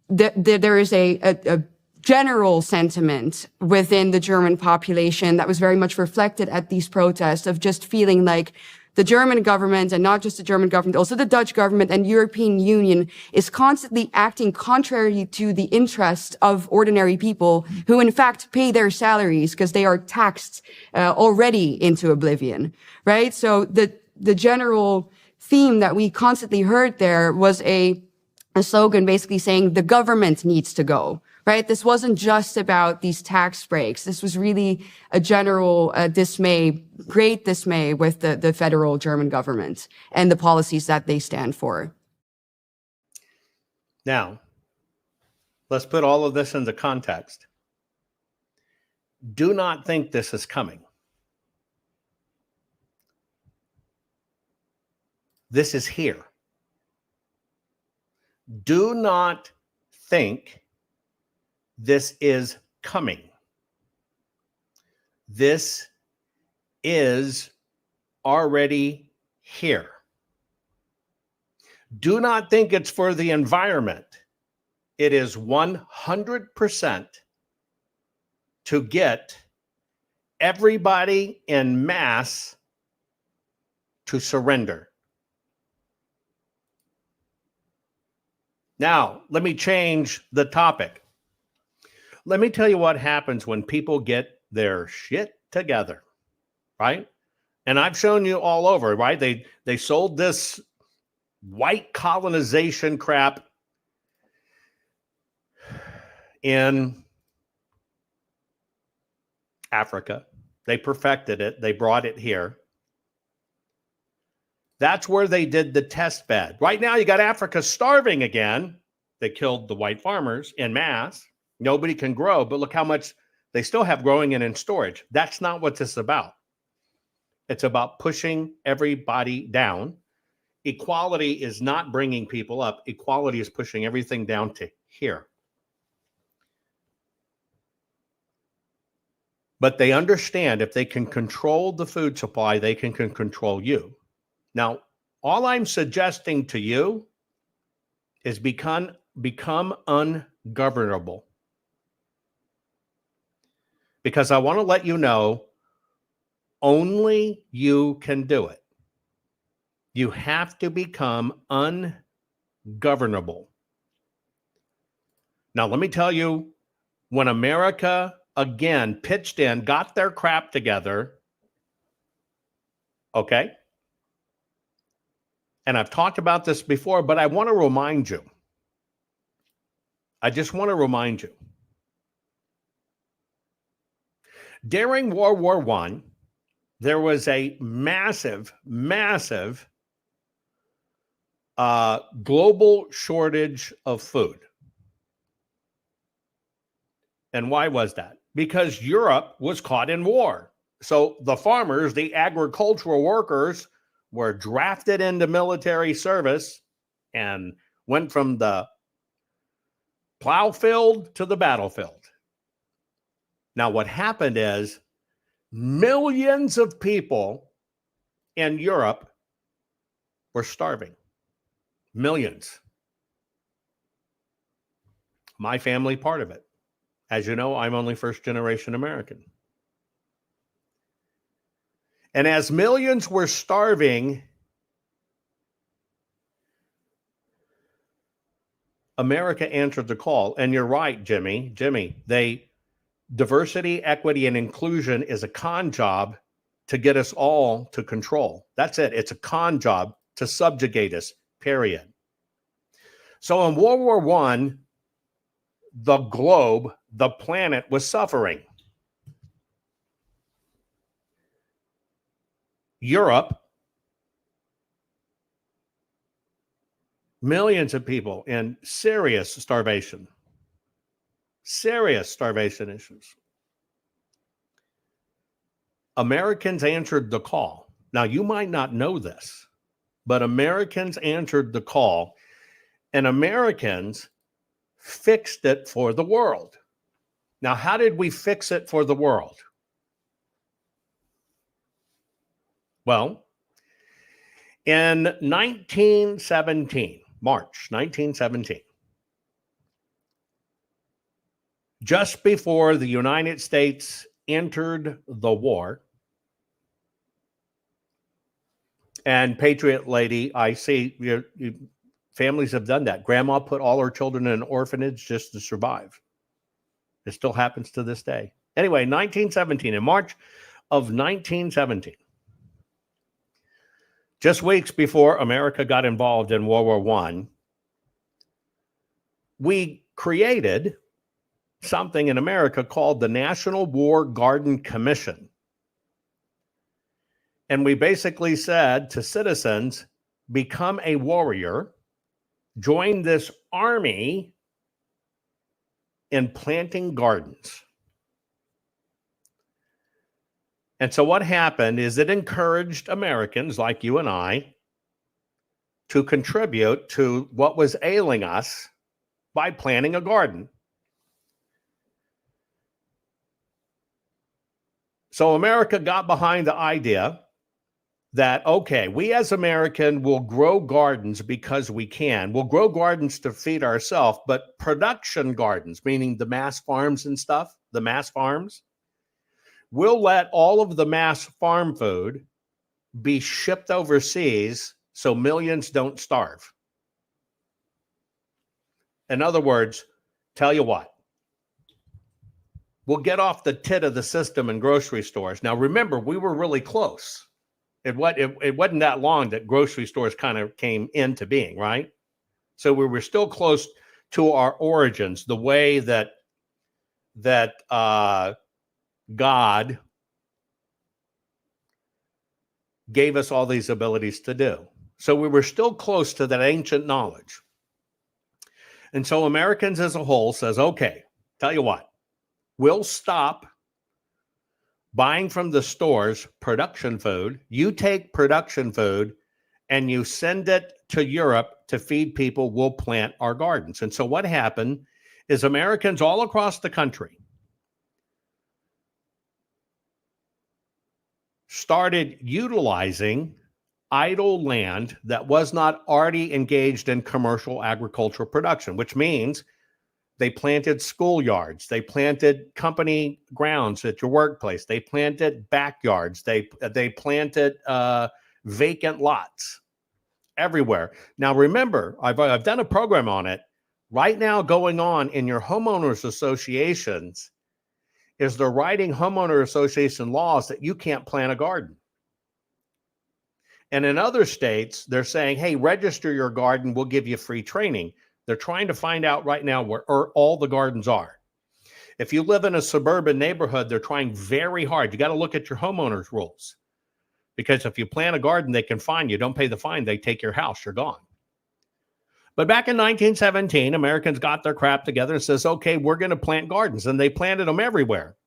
there is a general sentiment within the German population that was very much reflected at these protests, of just feeling like the German government, and not just the German government, also the Dutch government and European Union, is constantly acting contrary to the interests of ordinary people who in fact pay their salaries because they are taxed already into oblivion, right? So the general theme that we constantly heard there was a slogan basically saying the government needs to go, right? This wasn't just about these tax breaks. This was really a general great dismay with the federal German government and the policies that they stand for. Now, let's put all of this into context. Do not think this is coming. This is here. Do not think this is coming. This is already here. Do not think it's for the environment. It is 100% to get everybody en masse to surrender. Now, let me change the topic. Let me tell you what happens when people get their shit together, right? And I've shown you all over, right? They sold this white colonization crap in Africa. They perfected it. They brought it here. That's where they did the test bed. Right now, you got Africa starving again. They killed the white farmers en masse. Nobody can grow, but look how much they still have growing and in storage. That's not what this is about. It's about pushing everybody down. Equality is not bringing people up. Equality is pushing everything down to here. But they understand if they can control the food supply, they can control you. Now, all I'm suggesting to you is become ungovernable. Because I want to let you know, only you can do it. You have to become ungovernable. Now, let me tell you, when America again pitched in, got their crap together, okay? And I've talked about this before, but I want to remind you. I just want to remind you. During World War I, there was a massive global shortage of food. And why was that? Because Europe was caught in war. So the farmers, the agricultural workers, were drafted into military service and went from the plow field to the battlefield. Now, what happened is millions of people in Europe were starving. Millions. My family, part of it. As you know, I'm only first-generation American. And as millions were starving, America answered the call. And you're right, Jimmy, diversity, equity, and inclusion is a con job to get us all to control. That's it. It's a con job to subjugate us, period. So in World War I, the globe, the planet was suffering. Europe, millions of people in serious starvation issues. Americans answered the call. Now, you might not know this, but Americans answered the call, and Americans fixed it for the world. Now, how did we fix it for the world? Well, in 1917, March 1917, just before the United States entered the war, and Patriot Lady, I see families have done that. Grandma put all her children in an orphanage just to survive. It still happens to this day. Anyway, 1917, in March of 1917, just weeks before America got involved in World War I, we created something in America called the National War Garden Commission. And we basically said to citizens, become a warrior, join this army in planting gardens. And so what happened is it encouraged Americans like you and I to contribute to what was ailing us by planting a garden. So America got behind the idea that, okay, we as American will grow gardens because we can. We'll grow gardens to feed ourselves, but production gardens, meaning the mass farms and stuff, the mass farms, we'll let all of the mass farm food be shipped overseas so millions don't starve. In other words, tell you what, we'll get off the tit of the system in grocery stores. Now, remember, we were really close It wasn't that long that grocery stores kind of came into being, right? So we were still close to our origins, the way that God gave us all these abilities to do. So we were still close to that ancient knowledge. And so Americans as a whole says, okay, tell you what, we'll stop buying from the stores production food. You take production food and you send it to Europe to feed people. We'll plant our gardens. And so what happened is Americans all across the country started utilizing idle land that was not already engaged in commercial agricultural production, which means they planted schoolyards, they planted company grounds at your workplace, they planted backyards, they planted vacant lots everywhere. Now, remember, I've done a program on it. Right now going on in your homeowners associations is they're writing homeowner association laws that you can't plant a garden. And in other states, they're saying, hey, register your garden, we'll give you free training. They're trying to find out right now where all the gardens are. If you live in a suburban neighborhood, they're trying very hard. You got to look at your homeowners rules. Because if you plant a garden, they can fine you. Don't pay the fine, they take your house, you're gone. But back in 1917, Americans got their crap together and says, okay, we're going to plant gardens. And they planted them everywhere.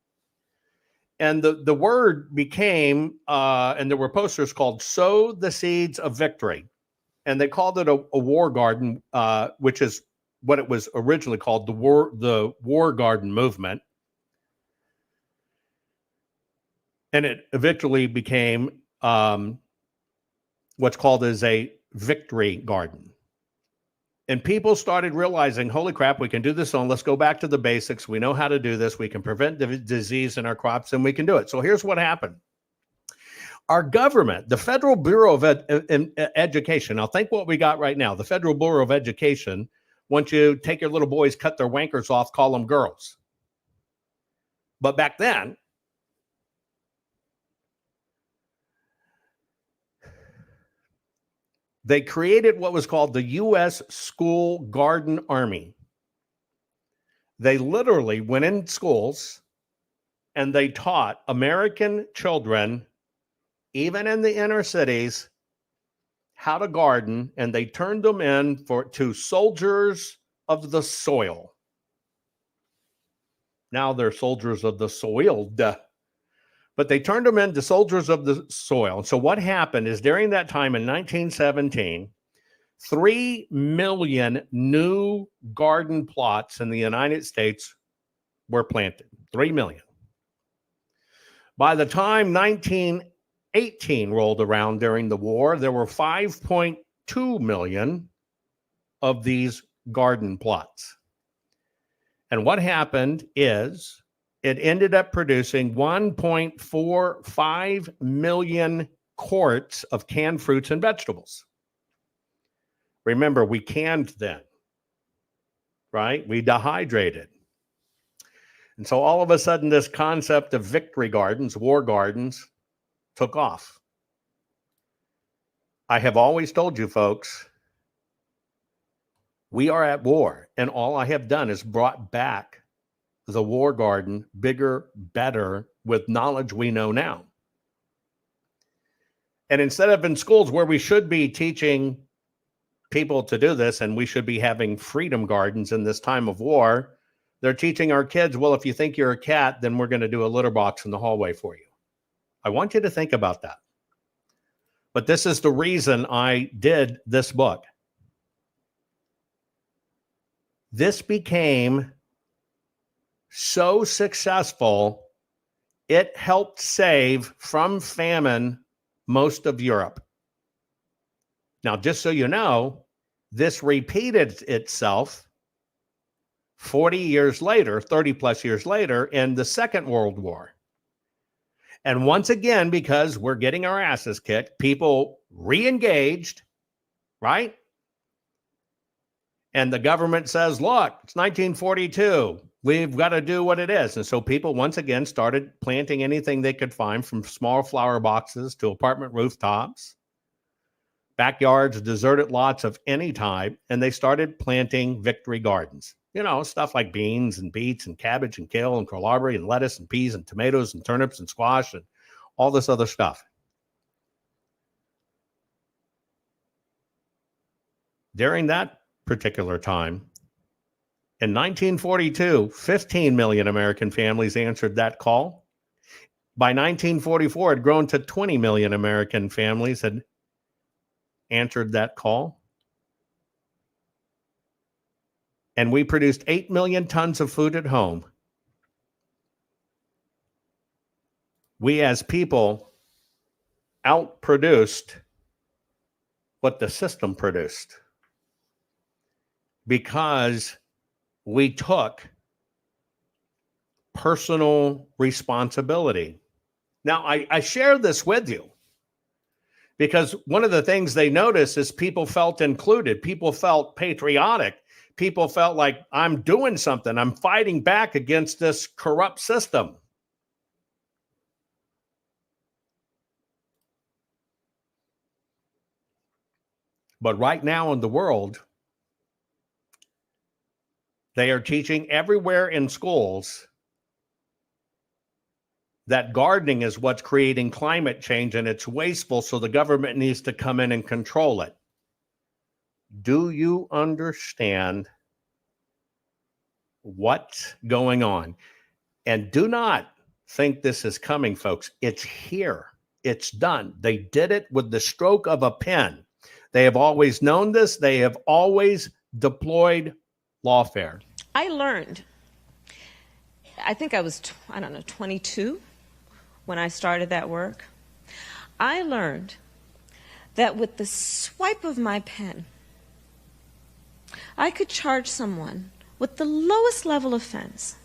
And the word became, and there were posters called Sow the Seeds of Victory. And they called it a war garden, which is what it was originally called, the war garden movement. And it eventually became what's called as a victory garden. And people started realizing, holy crap, we can do this on. Let's go back to the basics. We know how to do this. We can prevent disease in our crops, and we can do it. So here's what happened. Our government, the Federal Bureau of Education, now think what we got right now. The Federal Bureau of Education wants you to take your little boys, cut their wankers off, call them girls. But back then, they created what was called the U.S. School Garden Army. They literally went in schools and they taught American children, even in the inner cities, how to garden, and they turned them in to soldiers of the soil. Now they're soldiers of the soiled. But they turned them into soldiers of the soil. And so what happened is during that time in 1917, 3 million new garden plots in the United States were planted. 3 million. By the time 1918 rolled around during the war, there were 5.2 million of these garden plots. And what happened is it ended up producing 1.45 million quarts of canned fruits and vegetables. Remember, we canned then, right? We dehydrated. And so all of a sudden, this concept of victory gardens, war gardens, took off. I have always told you, folks, we are at war, and all I have done is brought back the war garden bigger, better, with knowledge we know now. And instead of in schools where we should be teaching people to do this, and we should be having freedom gardens in this time of war, they're teaching our kids, well, if you think you're a cat, then we're going to do a litter box in the hallway for you. I want you to think about that. But this is the reason I did this book. This became so successful, it helped save from famine most of Europe. Now, just so you know, this repeated itself 40 years later, 30 plus years later, in the Second World War. And once again, because we're getting our asses kicked, people re-engaged, right? And the government says, look, it's 1942. We've got to do what it is. And so people once again started planting anything they could find, from small flower boxes to apartment rooftops, backyards, deserted lots of any type. And they started planting victory gardens. You know, stuff like beans and beets and cabbage and kale and kohlrabi and lettuce and peas and tomatoes and turnips and squash and all this other stuff. During that particular time, in 1942, 15 million American families answered that call. By 1944, it had grown to 20 million American families had answered that call. And we produced 8 million tons of food at home. We as people outproduced what the system produced, because we took personal responsibility. Now, I share this with you because one of the things they noticed is people felt included. People felt patriotic. People felt like, I'm doing something. I'm fighting back against this corrupt system. But right now in the world, they are teaching everywhere in schools that gardening is what's creating climate change, and it's wasteful, so the government needs to come in and control it. Do you understand what's going on? And do not think this is coming, folks. It's here. It's done. They did it with the stroke of a pen. They have always known this. They have always deployed lawfare. I learned, I think I was, 22 when I started that work. I learned that with the swipe of my pen, I could charge someone with the lowest level offense.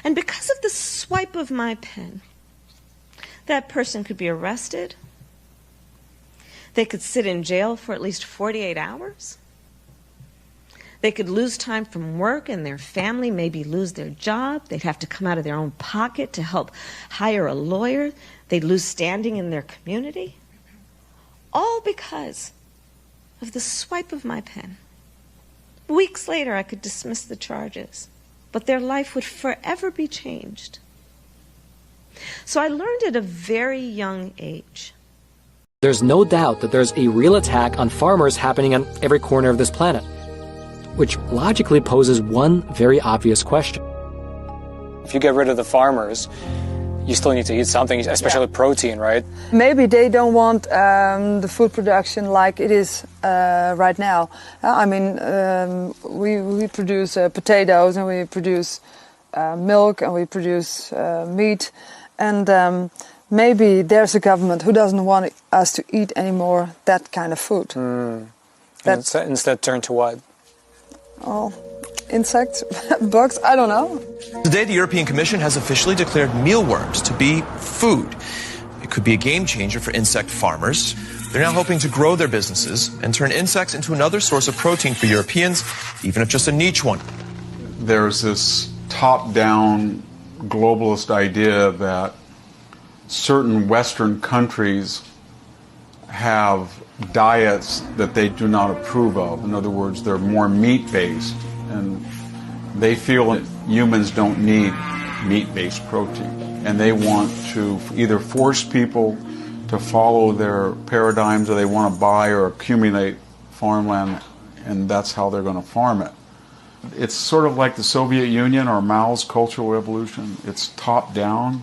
And because of the swipe of my pen, that person could be arrested. They could sit in jail for at least 48 hours. They could lose time from work, and their family maybe lose their job. They'd have to come out of their own pocket to help hire a lawyer. They'd lose standing in their community. All because of the swipe of my pen. Weeks later, I could dismiss the charges, but their life would forever be changed. So I learned at a very young age. There's no doubt that there's a real attack on farmers happening on every corner of this planet, which logically poses one very obvious question. If you get rid of the farmers, you still need to eat something, especially protein, right? Maybe they don't want the food production like it is right now. We produce potatoes, and we produce milk, and we produce meat, and maybe there's a government who doesn't want us to eat anymore that kind of food. Instead turn to what? Oh, insects, bugs, I don't know. Today, the European Commission has officially declared mealworms to be food. It could be a game changer for insect farmers. They're now hoping to grow their businesses and turn insects into another source of protein for Europeans, even if just a niche one. There's this top-down globalist idea that certain Western countries have diets that they do not approve of. In other words, they're more meat-based, and they feel that humans don't need meat-based protein. And they want to either force people to follow their paradigms, or they want to buy or accumulate farmland, and that's how they're going to farm it. It's sort of like the Soviet Union or Mao's Cultural Revolution. It's top-down,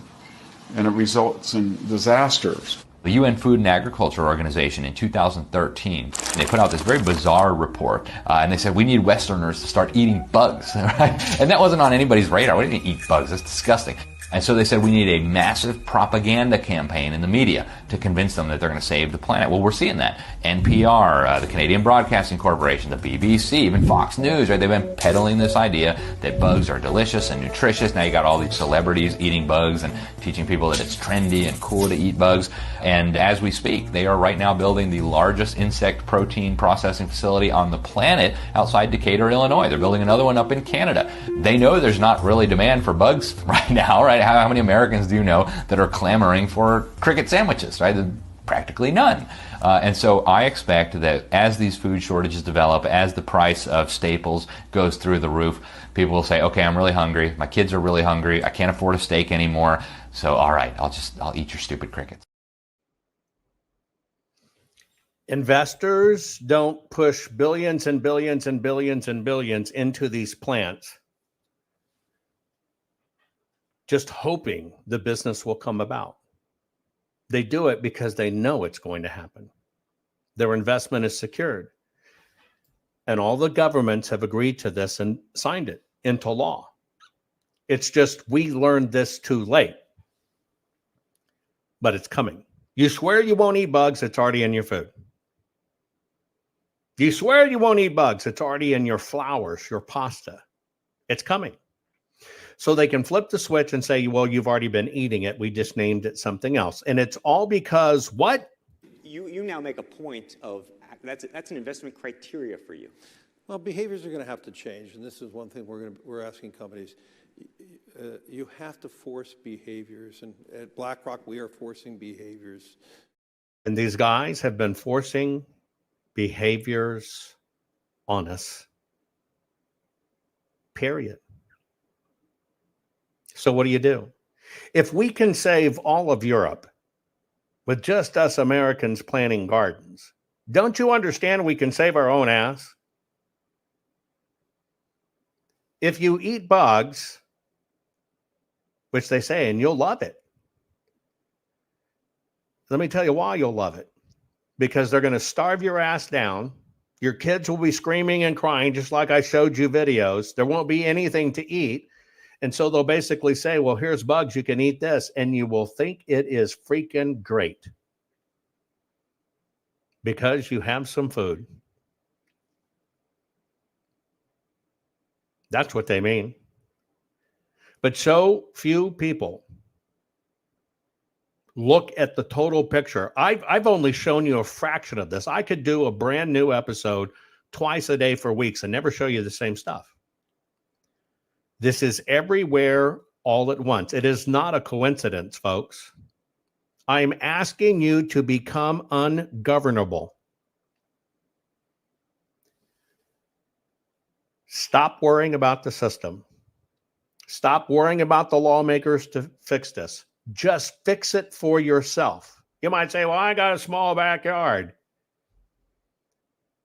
and it results in disasters. The UN Food and Agriculture Organization in 2013, they put out this very bizarre report, and they said we need Westerners to start eating bugs, right? And that wasn't on anybody's radar. We didn't eat bugs. That's disgusting. And so they said we need a massive propaganda campaign in the media to convince them that they're going to save the planet. Well, we're seeing that. NPR, the Canadian Broadcasting Corporation, the BBC, even Fox News, right? They've been peddling this idea that bugs are delicious and nutritious. Now you got all these celebrities eating bugs and teaching people that it's trendy and cool to eat bugs. And as we speak, they are right now building the largest insect protein processing facility on the planet outside Decatur, Illinois. They're building another one up in Canada. They know there's not really demand for bugs right now, right? How many Americans do you know that are clamoring for cricket sandwiches, right? Practically none. And so I expect that as these food shortages develop, as the price of staples goes through the roof, people will say, okay, I'm really hungry. My kids are really hungry. I can't afford a steak anymore. So, all right, I'll eat your stupid crickets. Investors don't push billions and billions and billions and billions into these plants just hoping the business will come about. They do it because they know it's going to happen. Their investment is secured. And all the governments have agreed to this and signed it into law. It's just we learned this too late. But it's coming. You swear you won't eat bugs, it's already in your food. You swear you won't eat bugs, it's already in your flours, your pasta. It's coming. So they can flip the switch and say, well, you've already been eating it. We just named it something else. And it's all because what? You now make a point of that's an investment criteria for you. Well, behaviors are going to have to change, and this is one thing we're asking companies. You have to force behaviors, and at BlackRock we are forcing behaviors. And these guys have been forcing behaviors on us. Period. So what do? If we can save all of Europe with just us Americans planting gardens, don't you understand we can save our own ass? If you eat bugs, which they say, and you'll love it. Let me tell you why you'll love it. Because they're going to starve your ass down. Your kids will be screaming and crying, just like I showed you videos. There won't be anything to eat. And so they'll basically say, well, here's bugs. You can eat this. And you will think it is freaking great. Because you have some food. That's what they mean. But so few people look at the total picture. I've only shown you a fraction of this. I could do a brand new episode twice a day for weeks and never show you the same stuff. This is everywhere all at once. It is not a coincidence, folks. I'm asking you to become ungovernable. Stop worrying about the system. Stop worrying about the lawmakers to fix this. Just fix it for yourself. You might say, well, I got a small backyard.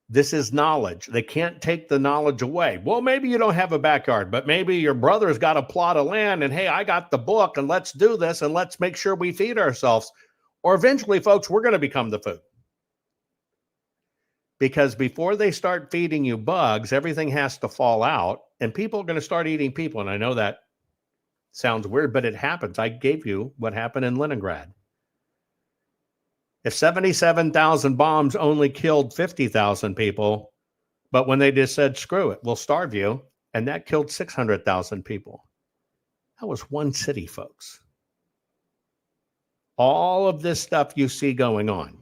This is knowledge. They can't take the knowledge away. Well, maybe you don't have a backyard, but maybe your brother's got a plot of land and, hey, I got the book and let's do this and let's make sure we feed ourselves. Or eventually, folks, we're going to become the food. Because before they start feeding you bugs, everything has to fall out and people are going to start eating people. And I know that sounds weird, but it happens. I gave you what happened in Leningrad. If 77,000 bombs only killed 50,000 people, but when they just said, screw it, we'll starve you, and that killed 600,000 people. That was one city, folks. All of this stuff you see going on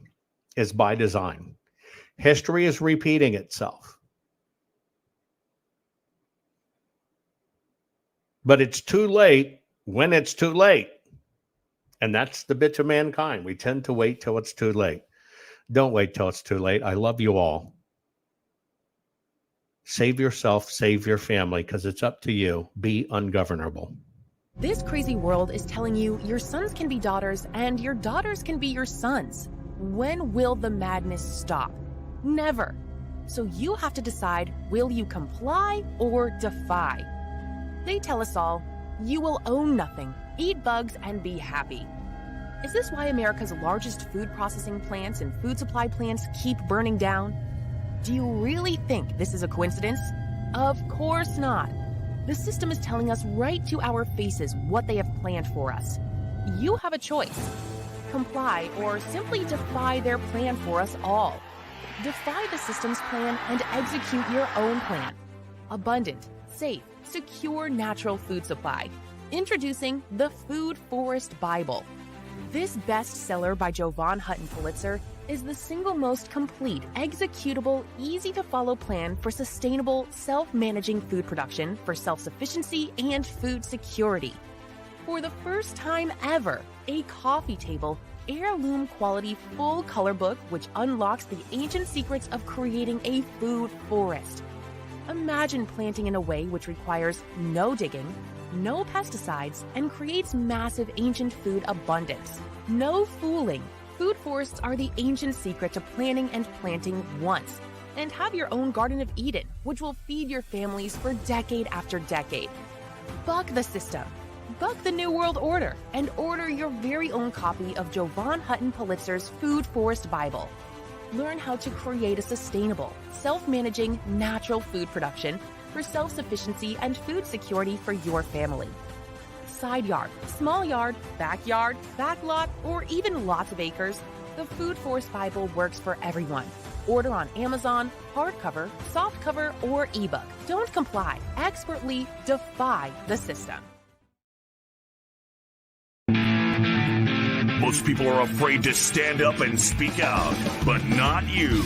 is by design. History is repeating itself. But it's too late when it's too late. And that's the bitch of mankind. We tend to wait till it's too late. Don't wait till it's too late. I love you all. Save yourself, save your family, because it's up to you. Be ungovernable. This crazy world is telling you your sons can be daughters and your daughters can be your sons. When will the madness stop? Never. So you have to decide, will you comply or defy? They tell us all, you will own nothing, eat bugs, and be happy. Is this why America's largest food processing plants and food supply plants keep burning down? Do you really think this is a coincidence? Of course not. The system is telling us right to our faces what they have planned for us. You have a choice. Comply or simply defy their plan for us all. Defy the system's plan and execute your own plan. Abundant, safe, secure natural food supply. Introducing the Food Forest Bible. This bestseller by Jovan Hutton Pulitzer is the single most complete, executable, easy-to-follow plan for sustainable, self-managing food production for self-sufficiency and food security. For the first time ever, a coffee table, heirloom quality full color book which unlocks the ancient secrets of creating a food forest. Imagine planting in a way which requires no digging, no pesticides, and creates massive ancient food abundance. No fooling. Food forests are the ancient secret to planning and planting once. And have your own Garden of Eden, which will feed your families for decade after decade. Buck the system. Buck the New World Order and order your very own copy of Jovan Hutton Pulitzer's Food Forest Bible. Learn how to create a sustainable, self-managing, natural food production for self-sufficiency and food security for your family. Side yard, small yard, backyard, backlot, or even lots of acres, the Food Forest Bible works for everyone. Order on Amazon, hardcover, softcover, or ebook. Don't comply. Expertly defy the system. Most people are afraid to stand up and speak out, but not you.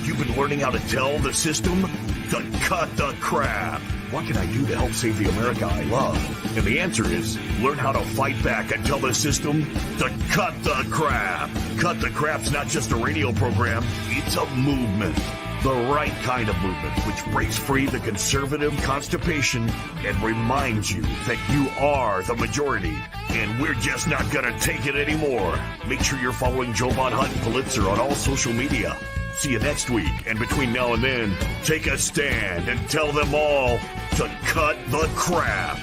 You've been learning how to tell the system to cut the crap. What can I do to help save the America I love? And the answer is, learn how to fight back and tell the system to cut the crap. Cut the Crap's not just a radio program, it's a movement. The right kind of movement, which breaks free the conservative constipation and reminds you that you are the majority, and we're just not gonna take it anymore. Make sure you're following Jovan Hutton Pulitzer on all social media. See you next week, and between now and then, take a stand and tell them all to cut the crap.